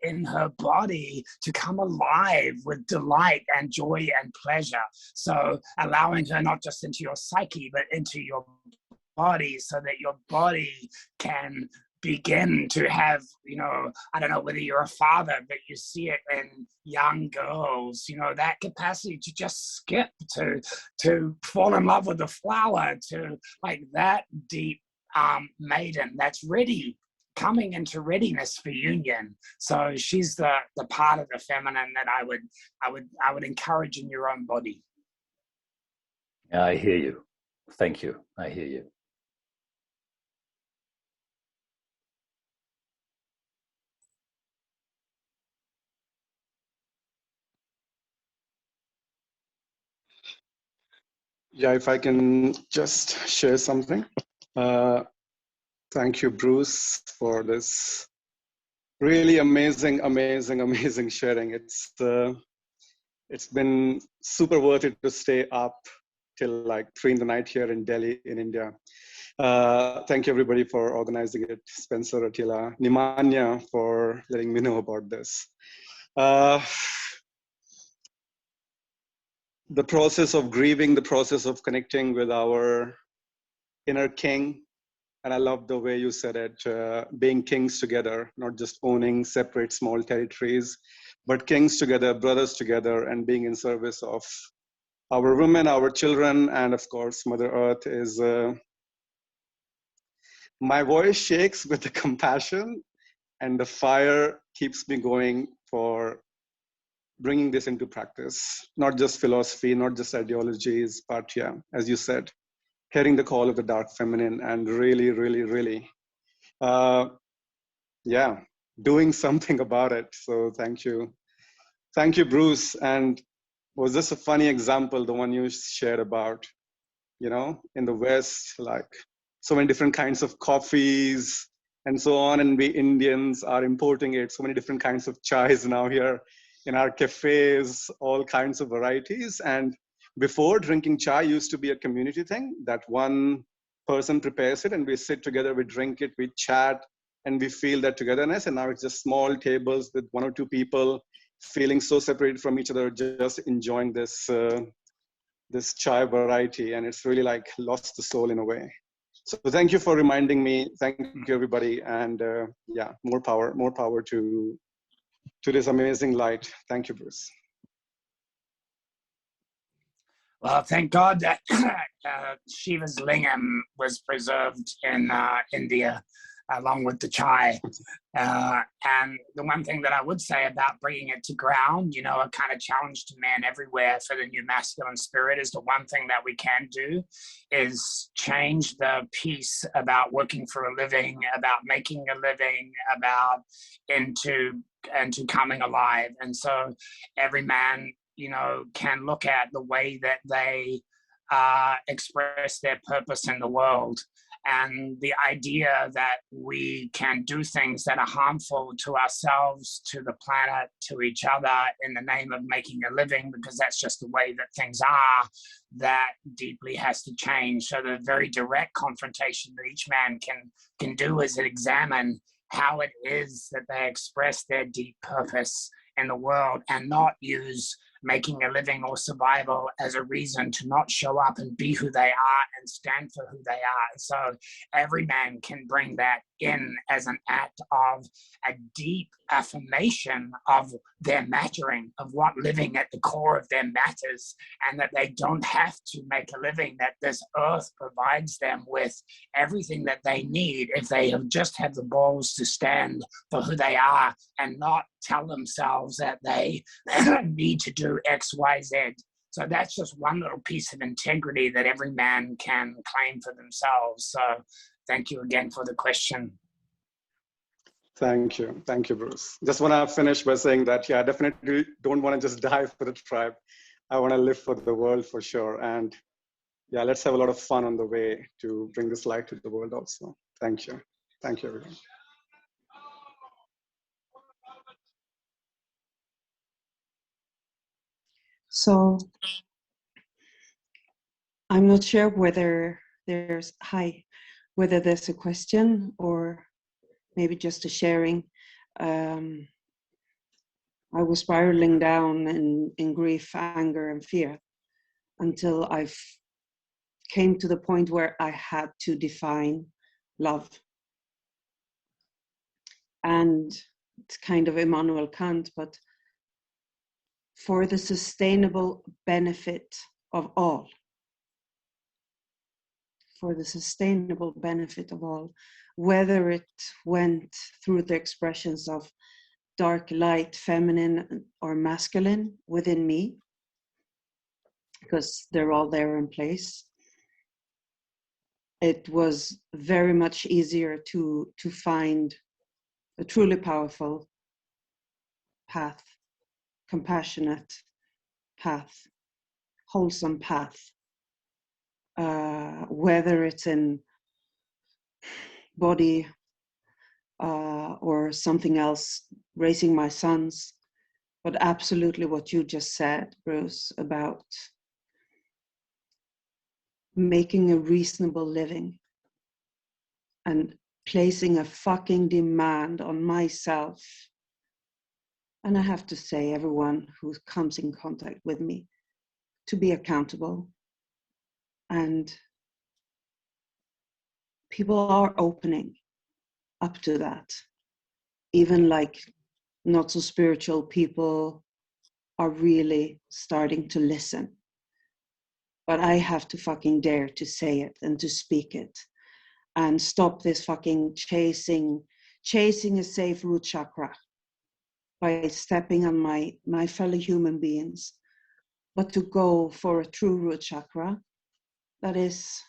in her body to come alive with delight and joy and pleasure. So allowing her not just into your psyche, but into your body, so that your body can begin to have, you know, I don't know whether you're a father, but you see it in young girls, you know, that capacity to just skip, to fall in love with the flower, to like that deep maiden that's ready, coming into readiness for union. So she's the part of the feminine that I would encourage in your own body. I hear you. Thank you. I hear you. Yeah, if I can just share something. Thank you, Bruce, for this really amazing sharing. It's been super worth it to stay up till like 3 in the night here in Delhi, in India. Thank you everybody for organizing it. Spencer, Attila, Nimanya for letting me know about this. The process of grieving, the process of connecting with our inner king. And I love the way you said it, being kings together, not just owning separate small territories, but kings together, brothers together, and being in service of our women, our children, and of course, Mother Earth is, my voice shakes with the compassion, and the fire keeps me going for bringing this into practice, not just philosophy, not just ideologies, but yeah, as you said, hearing the call of the dark feminine and really, yeah, doing something about it. So thank you. Thank you, Bruce. And was this a funny example, the one you shared about, you know, in the West, like so many different kinds of coffees and so on, and we Indians are importing it, so many different kinds of chais now here in our cafes, all kinds of varieties. And before, drinking chai used to be a community thing, that one person prepares it and we sit together, we drink it, we chat, and we feel that togetherness. And now it's just small tables with 1 or 2 people feeling so separated from each other, just enjoying this this chai variety, and it's really like lost the soul in a way. So thank you for reminding me. Thank you, everybody, and yeah, more power to this amazing light. Thank you, Bruce. Well, thank God that Shiva's lingam was preserved in India, along with the chai. And the one thing that I would say about bringing it to ground, you know, a kind of challenge to men everywhere for the new masculine spirit, is the one thing that we can do is change the piece about working for a living, about making a living, about into coming alive. And so every man, you know, can look at the way that they express their purpose in the world. And the idea that we can do things that are harmful to ourselves, to the planet, to each other in the name of making a living, because that's just the way that things are, that deeply has to change. So the very direct confrontation that each man can do is examine how it is that they express their deep purpose in the world, and not use making a living or survival as a reason to not show up and be who they are and stand for who they are. So every man can bring that in as an act of a deep affirmation of their mattering, of what living at the core of them matters, and that they don't have to make a living, that this earth provides them with everything that they need if they just have the balls to stand for who they are and not tell themselves that they need to do X, Y, Z. So that's just one little piece of integrity that every man can claim for themselves. So thank you again for the question. Thank you, Bruce. Just want to finish by saying that, yeah, I definitely don't want to just die for the tribe. I want to live for the world for sure. And yeah, let's have a lot of fun on the way to bring this light to the world also. Thank you, everyone. So I'm not sure whether there's a question or maybe just a sharing. I was spiraling down in grief, anger, and fear until I came to the point where I had to define love. And it's kind of Immanuel Kant, but for the sustainable benefit of all. For the sustainable benefit of all, whether it went through the expressions of dark, light, feminine, or masculine within me, because they're all there in place. It was very much easier to find a truly powerful path, compassionate path, wholesome path, whether it's in body or something else, raising my sons, but absolutely what you just said, Bruce, about making a reasonable living and placing a fucking demand on myself. And I have to say, everyone who comes in contact with me, to be accountable. And people are opening up to that. Even like not so spiritual people are really starting to listen. But I have to fucking dare to say it and to speak it and stop this fucking chasing a safe root chakra by stepping on my fellow human beings, but to go for a true root chakra that is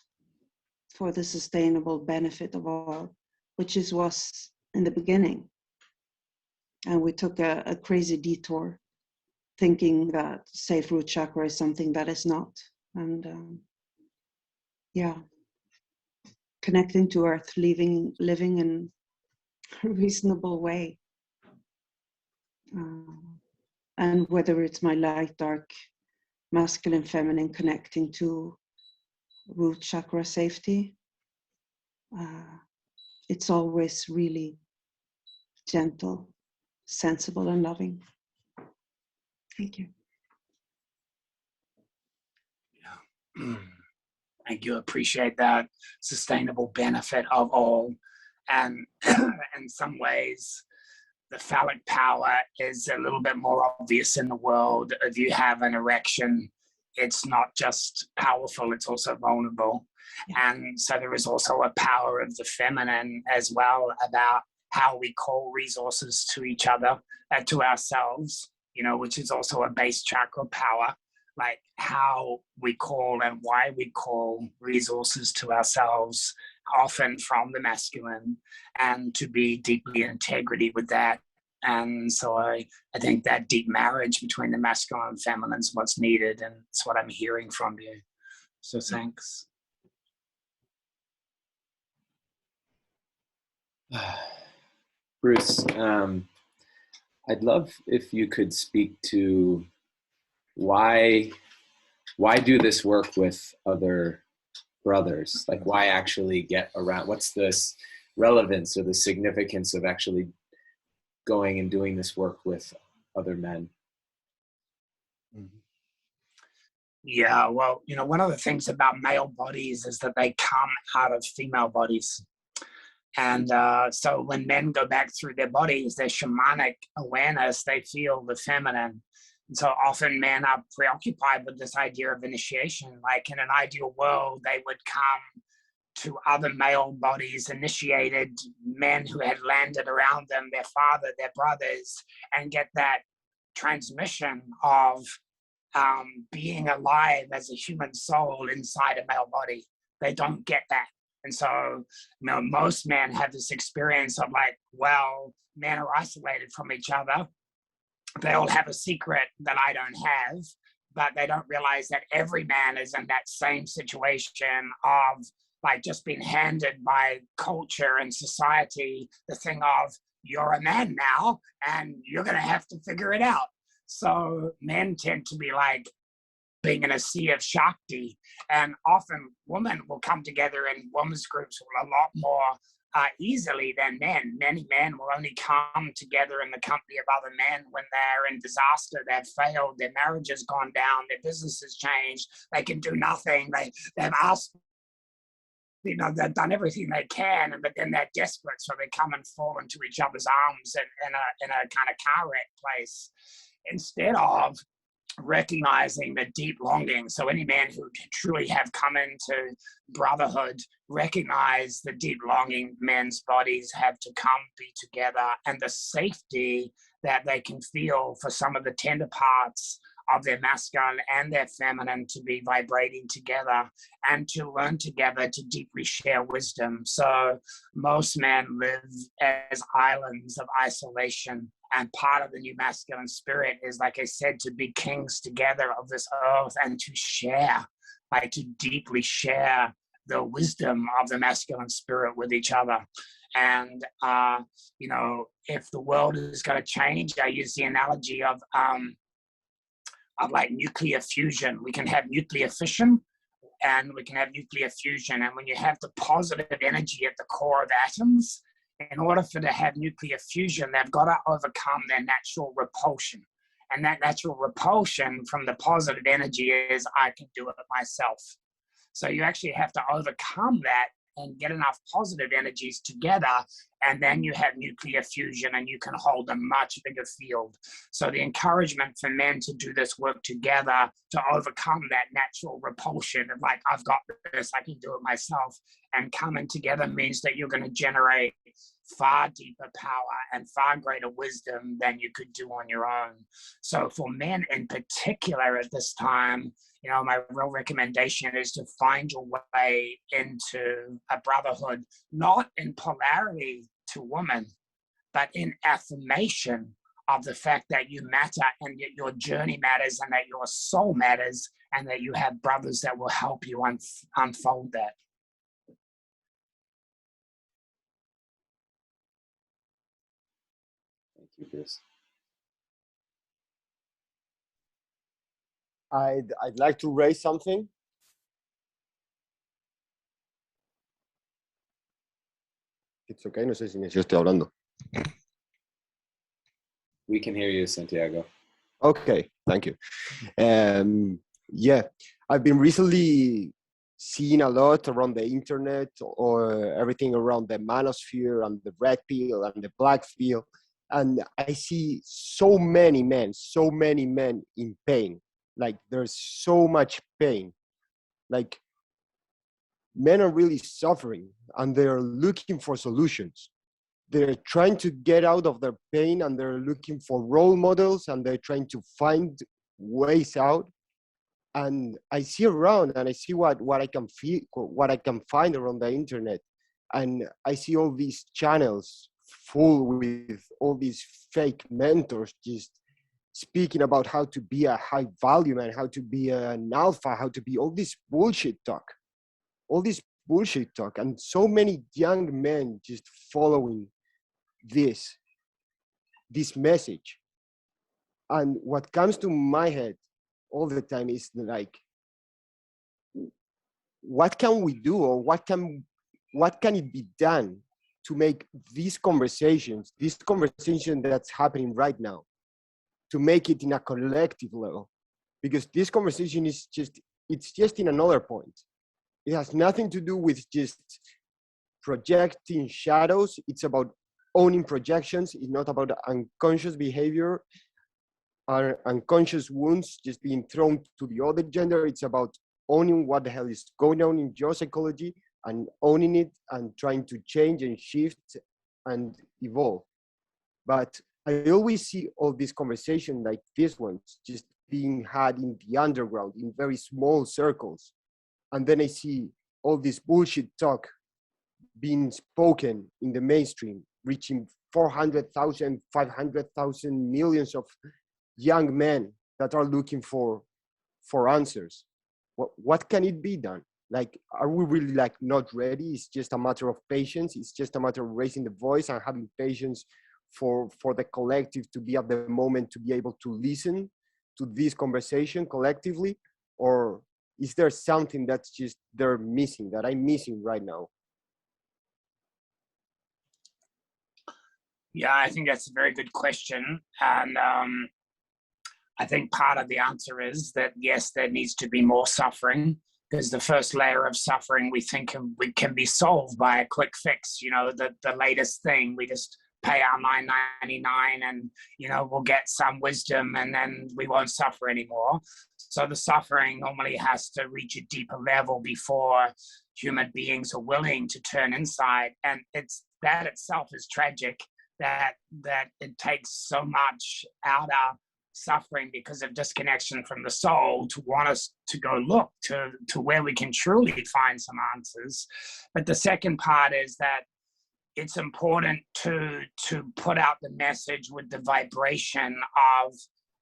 for the sustainable benefit of all, which is was in the beginning. And we took a crazy detour thinking that safe root chakra is something that is not. And connecting to earth, living in a reasonable way. And whether it's my light, dark, masculine, feminine, connecting to root chakra safety, it's always really gentle, sensible, and loving. Thank you. Yeah. Thank you. Appreciate that sustainable benefit of all. And in some ways, the phallic power is a little bit more obvious in the world. If you have an erection, it's not just powerful, it's also vulnerable. And so there is also a power of the feminine as well about how we call resources to each other, to ourselves, which is also a base chakra power, like how we call and why we call resources to ourselves, often from the masculine, and to be deeply in integrity with that. And so I think that deep marriage between the masculine and feminine is what's needed, and it's what I'm hearing from you. So thanks. Bruce, I'd love if you could speak to why do this work with other brothers? Like, why actually get around? What's this relevance or the significance of actually going and doing this work with other men? Yeah, well, one of the things about male bodies is that they come out of female bodies. And so when men go back through their bodies, their shamanic awareness, they feel the feminine. And so often men are preoccupied with this idea of initiation. Like in an ideal world, they would come to other male bodies, initiated men who had landed around them, their father, their brothers, and get that transmission of being alive as a human soul inside a male body. They don't get that. And so, most men have this experience of like, well, men are isolated from each other. They all have a secret that I don't have, but they don't realize that every man is in that same situation of like just being handed by culture and society the thing of, you're a man now and you're going to have to figure it out. So men tend to be like being in a sea of Shakti, and often women will come together in women's groups with a lot more easily than men. Many men will only come together in the company of other men when they're in disaster, they've failed, their marriage has gone down, their business has changed, they can do nothing, they've asked, they've done everything they can, but then they're desperate, so they come and fall into each other's arms in a kind of car wreck place, instead of recognizing the deep longing. So any man who truly have come into brotherhood recognize the deep longing men's bodies have to come be together, and the safety that they can feel for some of the tender parts of their masculine and their feminine to be vibrating together and to learn together to deeply share wisdom. So most men live as islands of isolation, and part of the new masculine spirit is, like I said, to be kings together of this earth and to share, like to deeply share the wisdom of the masculine spirit with each other. And, if the world is going to change, I use the analogy of like nuclear fusion. We can have nuclear fission and we can have nuclear fusion. And when you have the positive energy at the core of atoms, in order for to have nuclear fusion, they've got to overcome their natural repulsion. And that natural repulsion from the positive energy is, I can do it myself. So you actually have to overcome that and get enough positive energies together, and then you have nuclear fusion and you can hold a much bigger field. So the encouragement for men to do this work together to overcome that natural repulsion of like, I've got this, I can do it myself, and coming together means that you're going to generate far deeper power and far greater wisdom than you could do on your own. So for men in particular at this time, my real recommendation is to find your way into a brotherhood, not in polarity to women, but in affirmation of the fact that you matter and that your journey matters and that your soul matters and that you have brothers that will help you unfold that. Thank you, Bruce. I'd like to raise something. It's okay, no sé si yo estoy hablando. We can hear you, Santiago. Okay, thank you. Yeah, I've been recently seeing a lot around the internet or everything around the manosphere and the red pill and the black pill. And I see so many men in pain. Like there's so much pain. Like men are really suffering and they're looking for solutions. They're trying to get out of their pain and they're looking for role models and they're trying to find ways out. And I see around and I see what I can feel, what I can find around the internet. And I see all these channels full with all these fake mentors just speaking about how to be a high value man, how to be an alpha, how to be all this bullshit talk. And so many young men just following this message. And what comes to my head all the time is like, what can we do, or what can it be done to make these conversations that's happening right now, to make it in a collective level? Because this conversation is just in another point. It has nothing to do with just projecting shadows. It's about owning projections. It's not about unconscious behavior or unconscious wounds just being thrown to the other gender. It's about owning what the hell is going on in your psychology and owning it and trying to change and shift and evolve. But I always see all these conversations like this ones just being had in the underground, in very small circles. And then I see all this bullshit talk being spoken in the mainstream, reaching 400,000, 500,000, millions of young men that are looking for answers. What can it be done? Like, are we really like not ready? It's just a matter of patience. It's just a matter of raising the voice and having patience for the collective to be at the moment to be able to listen to this conversation collectively? Or is there something that's just they're missing, that I'm missing right now? Yeah, I think that's a very good question. And I think part of the answer is that, yes, there needs to be more suffering, because the first layer of suffering we think can be solved by a quick fix. You know, the latest thing, we just pay our $9.99 and, you know, we'll get some wisdom and then we won't suffer anymore. So the suffering normally has to reach a deeper level before human beings are willing to turn inside. And it's that itself is tragic, that it takes so much out of suffering because of disconnection from the soul to want us to go look to where we can truly find some answers. But the second part is that it's important to put out the message with the vibration of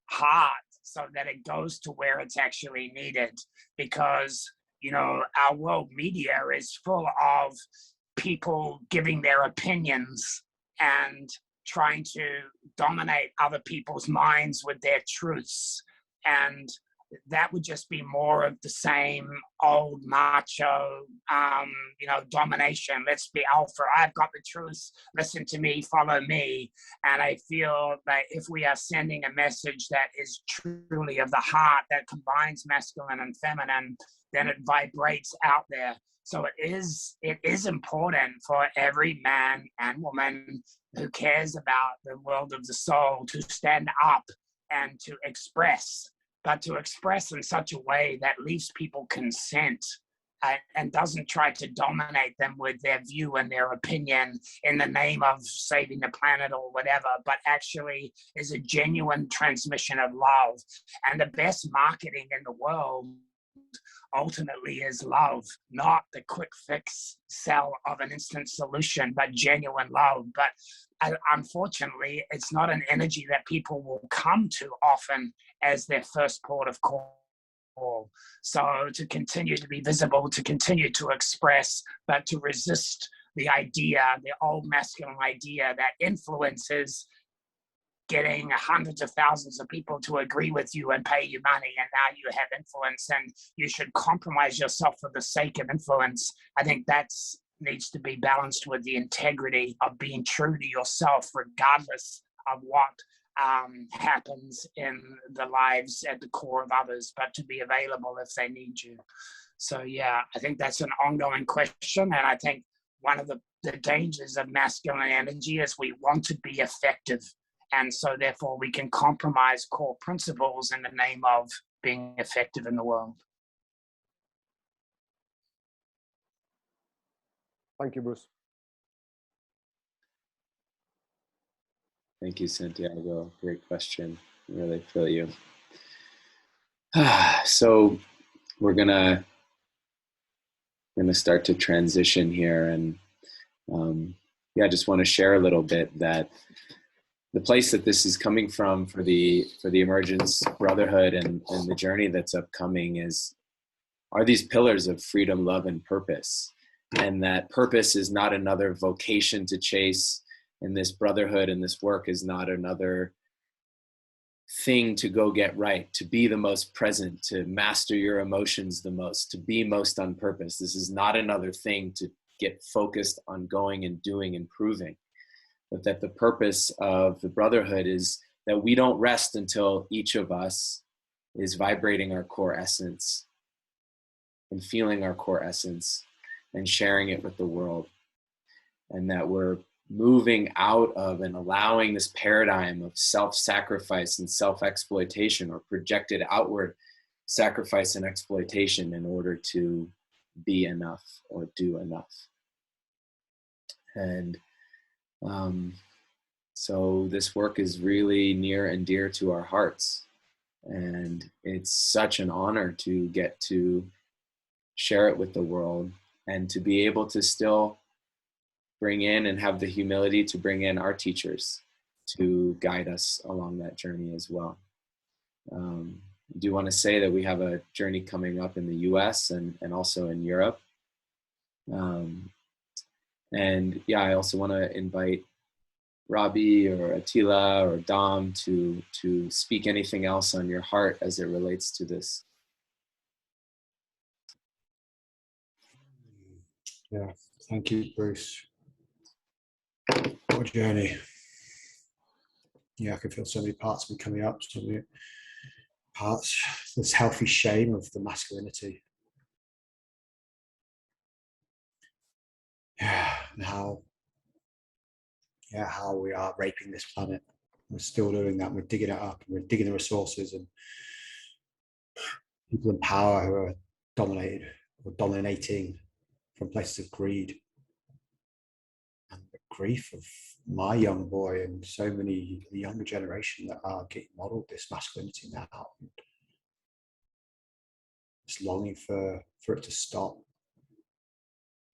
heart so that it goes to where it's actually needed. Because, you know, our world media is full of people giving their opinions and trying to dominate other people's minds with their truths. And that would just be more of the same old macho, you know, domination. Let's be alpha. I've got the truth. Listen to me, follow me. And I feel that if we are sending a message that is truly of the heart, that combines masculine and feminine, then it vibrates out there. So it is important for every man and woman who cares about the world of the soul to stand up and to express, but to express in such a way that leaves people consent and doesn't try to dominate them with their view and their opinion in the name of saving the planet or whatever, but actually is a genuine transmission of love. And the best marketing in the world ultimately is love, not the quick fix sell of an instant solution, but genuine love. But unfortunately, it's not an energy that people will come to often as their first port of call. So to continue to be visible, to continue to express, but to resist the idea, the old masculine idea that influences getting hundreds of thousands of people to agree with you and pay you money, and now you have influence and you should compromise yourself for the sake of influence. I think that's needs to be balanced with the integrity of being true to yourself, regardless of what happens in the lives at the core of others, but to be available if they need you. So yeah, I think that's an ongoing question. And I think one of the dangers of masculine energy is we want to be effective. And so therefore we can compromise core principles in the name of being effective in the world. Thank you, Bruce. Thank you, Santiago. Great question. I really feel you. So we're gonna start to transition here, and I just want to share a little bit that the place that this is coming from for the Emergence Brotherhood and the journey that's upcoming are these pillars of freedom, love, and purpose. And that purpose is not another vocation to chase, and this brotherhood and this work is not another thing to go get right, to be the most present, to master your emotions the most, to be most on purpose. This is not another thing to get focused on going and doing and proving, but that the purpose of the brotherhood is that we don't rest until each of us is vibrating our core essence and feeling our core essence and sharing it with the world. And that we're moving out of and allowing this paradigm of self-sacrifice and self-exploitation, or projected outward sacrifice and exploitation, in order to be enough or do enough. And so this work is really near and dear to our hearts. And it's such an honor to get to share it with the world, and to be able to still bring in and have the humility to bring in our teachers to guide us along that journey as well. I do want to say that we have a journey coming up in the US and also in Europe. And yeah, I also want to invite Robbie or Attila or Dom to speak anything else on your heart as it relates to this. Yeah, thank you, Bruce. What a journey. I can feel so many parts of me coming up, so many parts, this healthy shame of the masculinity. And how we are raping this planet. We're still doing that. We're digging it up. We're digging the resources, and people in power who are dominated or dominating from places of greed. And the grief of my young boy and so many the younger generation that are getting modeled this masculinity now. Just longing for it to stop,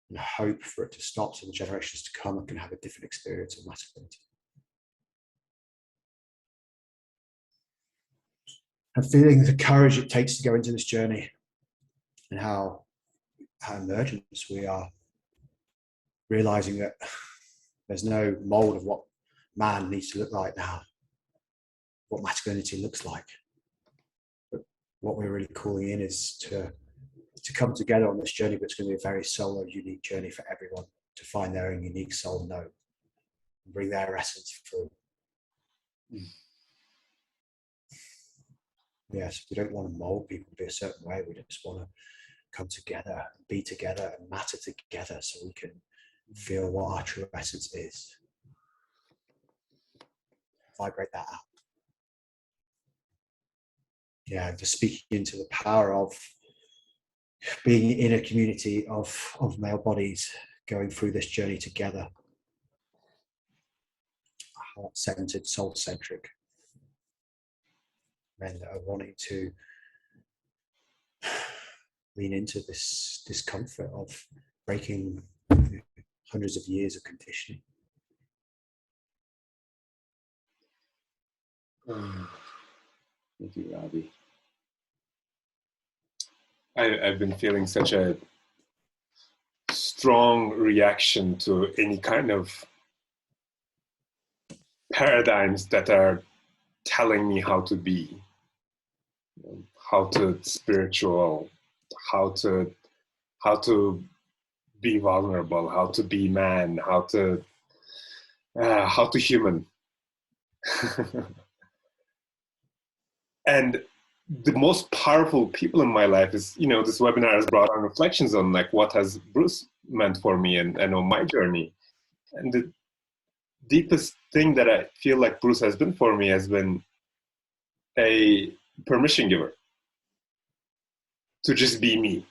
and hope for it to stop so the generations to come can have a different experience of masculinity. And feeling the courage it takes to go into this journey, and how emergence we are realizing that there's no mold of what man needs to look like now, what masculinity looks like. But what we're really calling in is to come together on this journey, but it's going to be a very solo, unique journey for everyone to find their own unique soul note and bring their essence through. Yes, we don't want to mold people to be a certain way. We just want to come together, be together, and matter together so we can feel what our true essence is. Vibrate that out. Just speaking into the power of being in a community of male bodies going through this journey together. Heart-centered, soul-centric men that are wanting to lean into this discomfort of breaking hundreds of years of conditioning. Thank you, Robbie. I've been feeling such a strong reaction to any kind of paradigms that are telling me how to be, how to spiritual, how to be vulnerable, how to be man, how to human. And the most powerful people in my life is, this webinar has brought on reflections on like what has Bruce meant for me and on my journey. And the deepest thing that I feel like Bruce has been for me has been a permission giver to just be me.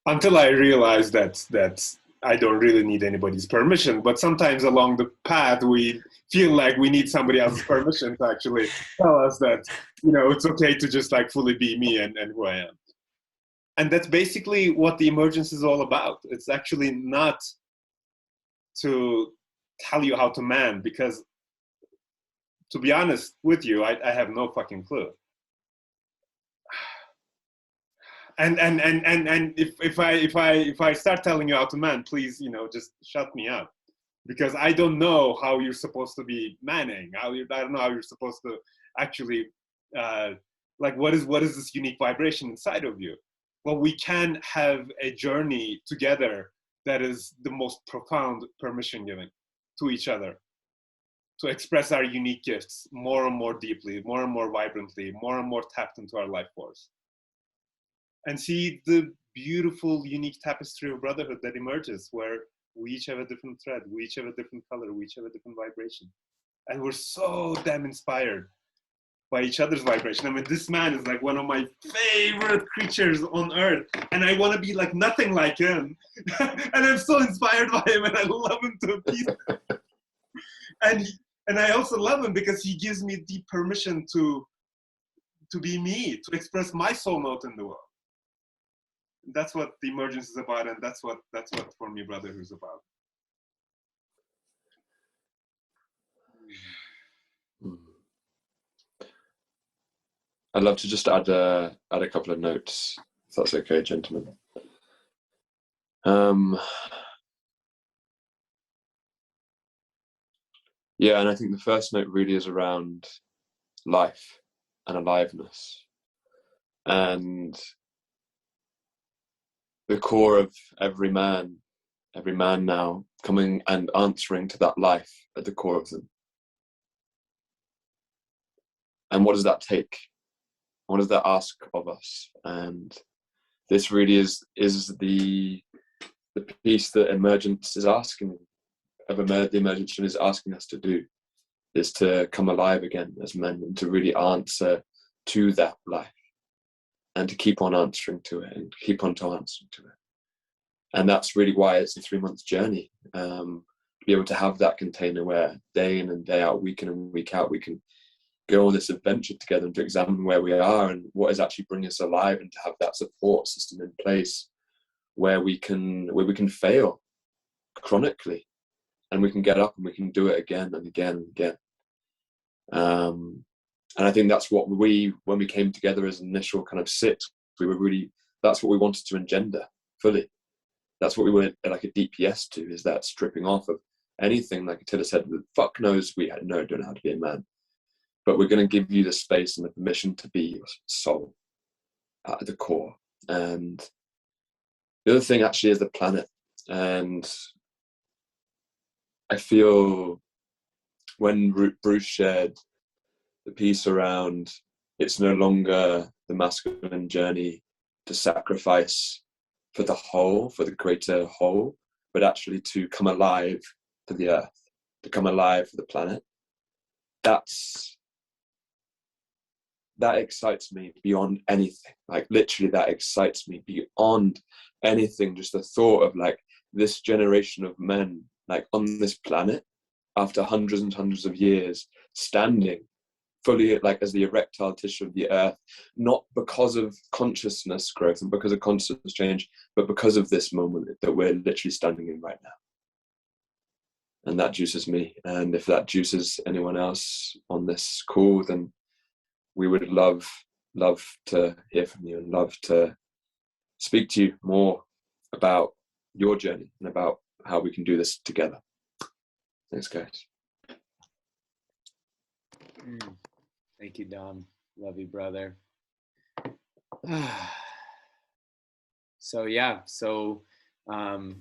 Until I realized that I don't really need anybody's permission, but sometimes along the path we feel like we need somebody else's permission to actually tell us that, it's okay to just like fully be me and who I am. And that's basically what the emergence is all about. It's actually not to tell you how to man, because to be honest with you, I have no fucking clue. And if I start telling you how to man, please, just shut me up, because I don't know how you're supposed to be manning. I don't know how you're supposed to actually what is this unique vibration inside of you. Well, we can have a journey together that is the most profound permission giving to each other, to express our unique gifts more and more deeply, more and more vibrantly, more and more tapped into our life force. And see the beautiful, unique tapestry of brotherhood that emerges, where we each have a different thread, we each have a different color, we each have a different vibration. And we're so damn inspired by each other's vibration. I mean, this man is like one of my favorite creatures on earth, and I want to be like nothing like him. And I'm so inspired by him, and I love him to pieces. And I also love him because he gives me deep permission to be me, to express my soul note in the world. That's what the emergence is about, and that's what for me Brotherhood is about. I'd love to just add a couple of notes, if that's okay, gentlemen. Yeah, and I think the first note really is around life and aliveness, and the core of every man now coming and answering to that life at the core of them. And what does that take? What does that ask of us? And this really is the piece that Emergence is asking, the Emergence is asking us to do, is to come alive again as men and to really answer to that life and to keep on answering to it and keep on to answering to it. And that's really why it's a 3-month journey. To be able to have that container where day in and day out, week in and week out, we can go on this adventure together and to examine where we are and what is actually bringing us alive, and to have that support system in place where we can fail chronically and we can get up and we can do it again and again and again. And I think that's what when we came together as an initial kind of 6, that's what we wanted to engender fully. That's what we were like a deep yes to, is that stripping off of anything, like Attila said, fuck knows we don't know how to be a man. But we're going to give you the space and the permission to be your soul at the core. And the other thing actually is the planet. And I feel when Bruce shared the piece around it's no longer the masculine journey to sacrifice for the whole, for the greater whole, but actually to come alive for the earth, to come alive for the planet. That excites me beyond anything. Like literally that excites me beyond anything. Just the thought of like this generation of men like on this planet after hundreds and hundreds of years standing fully like as the erectile tissue of the earth, not because of consciousness growth and because of consciousness change, but because of this moment that we're literally standing in right now. And that juices me. And if that juices anyone else on this call, then we would love to hear from you and love to speak to you more about your journey and about how we can do this together. Thanks, guys. Thank you, Dom. Love you, brother. So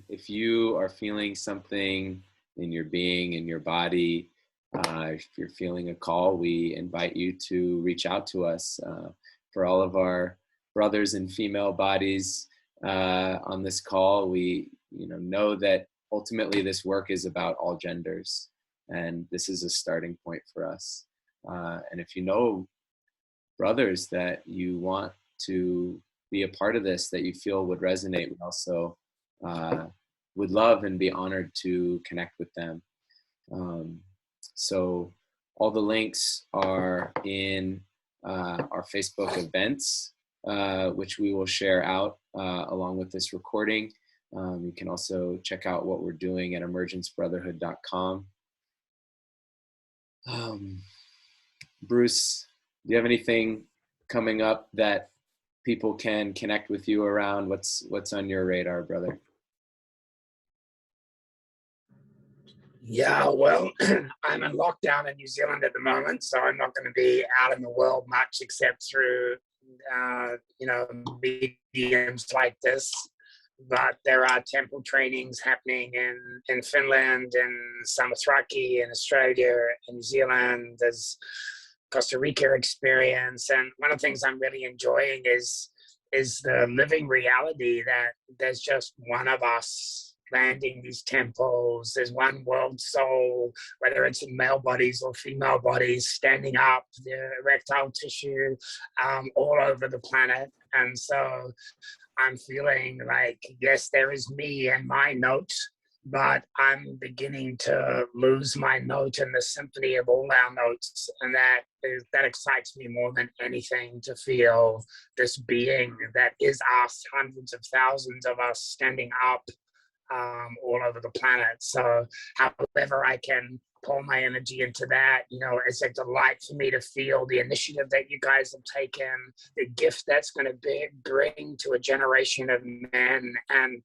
if you are feeling something in your being, in your body, if you're feeling a call, we invite you to reach out to us. For all of our brothers and female bodies on this call, we know that ultimately this work is about all genders, and this is a starting point for us. And if you know brothers that you want to be a part of this, that you feel would resonate, we also would love and be honored to connect with them. So all the links are in our Facebook events, which we will share out along with this recording. You can also check out what we're doing at emergencebrotherhood.com. Bruce, do you have anything coming up that people can connect with you around? What's on your radar, brother? Yeah, well, I'm in lockdown in New Zealand at the moment, so I'm not going to be out in the world much except through, mediums like this. But there are temple trainings happening in Finland, in Samothraki, in Australia, in New Zealand. There's Costa Rica experience, and one of the things I'm really enjoying is the living reality that there's just one of us landing these temples. There's one world soul, whether it's in male bodies or female bodies, standing up, the erectile tissue all over the planet. And so I'm feeling like, yes, there is me and my note, but I'm beginning to lose my note in the symphony of all our notes. And that excites me more than anything, to feel this being that is us, hundreds of thousands of us standing up all over the planet. So however I can pour my energy into that. You know, it's a delight for me to feel the initiative that you guys have taken, the gift that's going to bring to a generation of men, and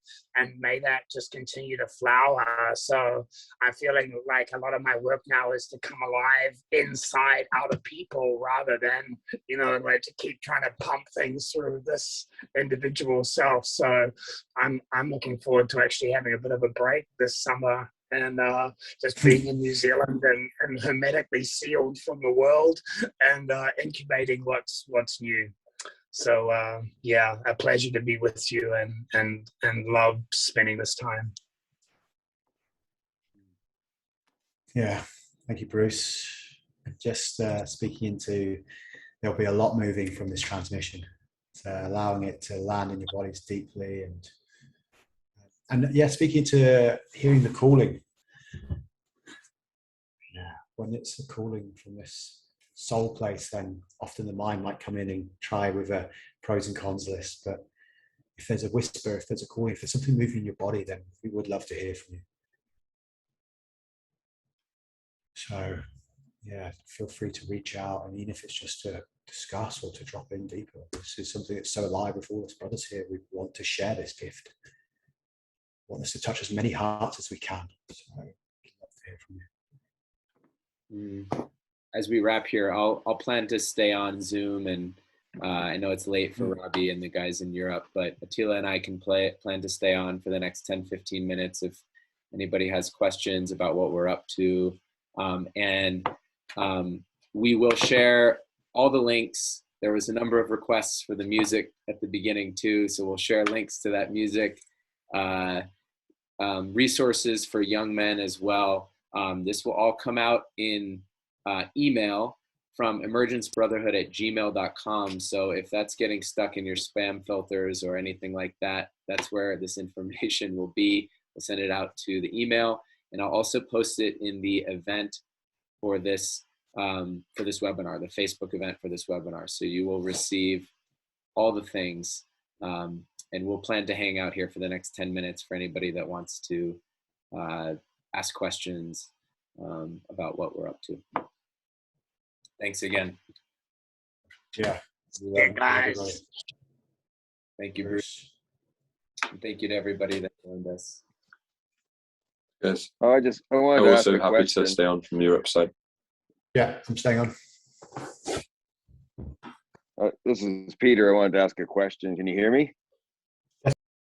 may that just continue to flower. So I'm feeling like a lot of my work now is to come alive inside out of people, rather than, you know, like to keep trying to pump things through this individual self. So I'm looking forward to actually having a bit of a break this summer, and just being in New Zealand and hermetically sealed from the world, and incubating what's new. So yeah, a pleasure to be with you, and love spending this time. Yeah, thank you, Bruce. Just speaking into, there'll be a lot moving from this transmission, so allowing it to land in your bodies deeply, and yeah, speaking to hearing the calling. Yeah, when it's a calling from this soul place, then often the mind might come in and try with a pros and cons list. But if there's a whisper, if there's a calling, if there's something moving in your body, then we would love to hear from you. So yeah, feel free to reach out, and even if it's just to discuss or to drop in deeper. This is something that's so alive with all us brothers here. We want to share this gift. We want this to touch as many hearts as we can. So I'd love to hear from you. As we wrap here, I'll plan to stay on Zoom, and I know it's late for Robbie and the guys in Europe, but Attila and I can plan to stay on for the next 10-15 minutes if anybody has questions about what we're up to. We will share all the links. There was a number of requests for the music at the beginning too, so we'll share links to that music, resources for young men as well. This will all come out in email from emergencebrotherhood@gmail.com. So if that's getting stuck in your spam filters or anything like that, that's where this information will be. We'll send it out to the email, and I'll also post it in the event for this webinar, the Facebook event for this webinar. So you will receive all the things, and we'll plan to hang out here for the next 10 minutes for anybody that wants to ask questions about what we're up to. Thanks again. Yeah. Guys. Thank you, Bruce. And thank you to everybody that joined us. Yes. I wanted I'm to ask also a happy question. to stay on from Europe side. Yeah, I'm staying on. This is Peter. I wanted to ask a question. Can you hear me?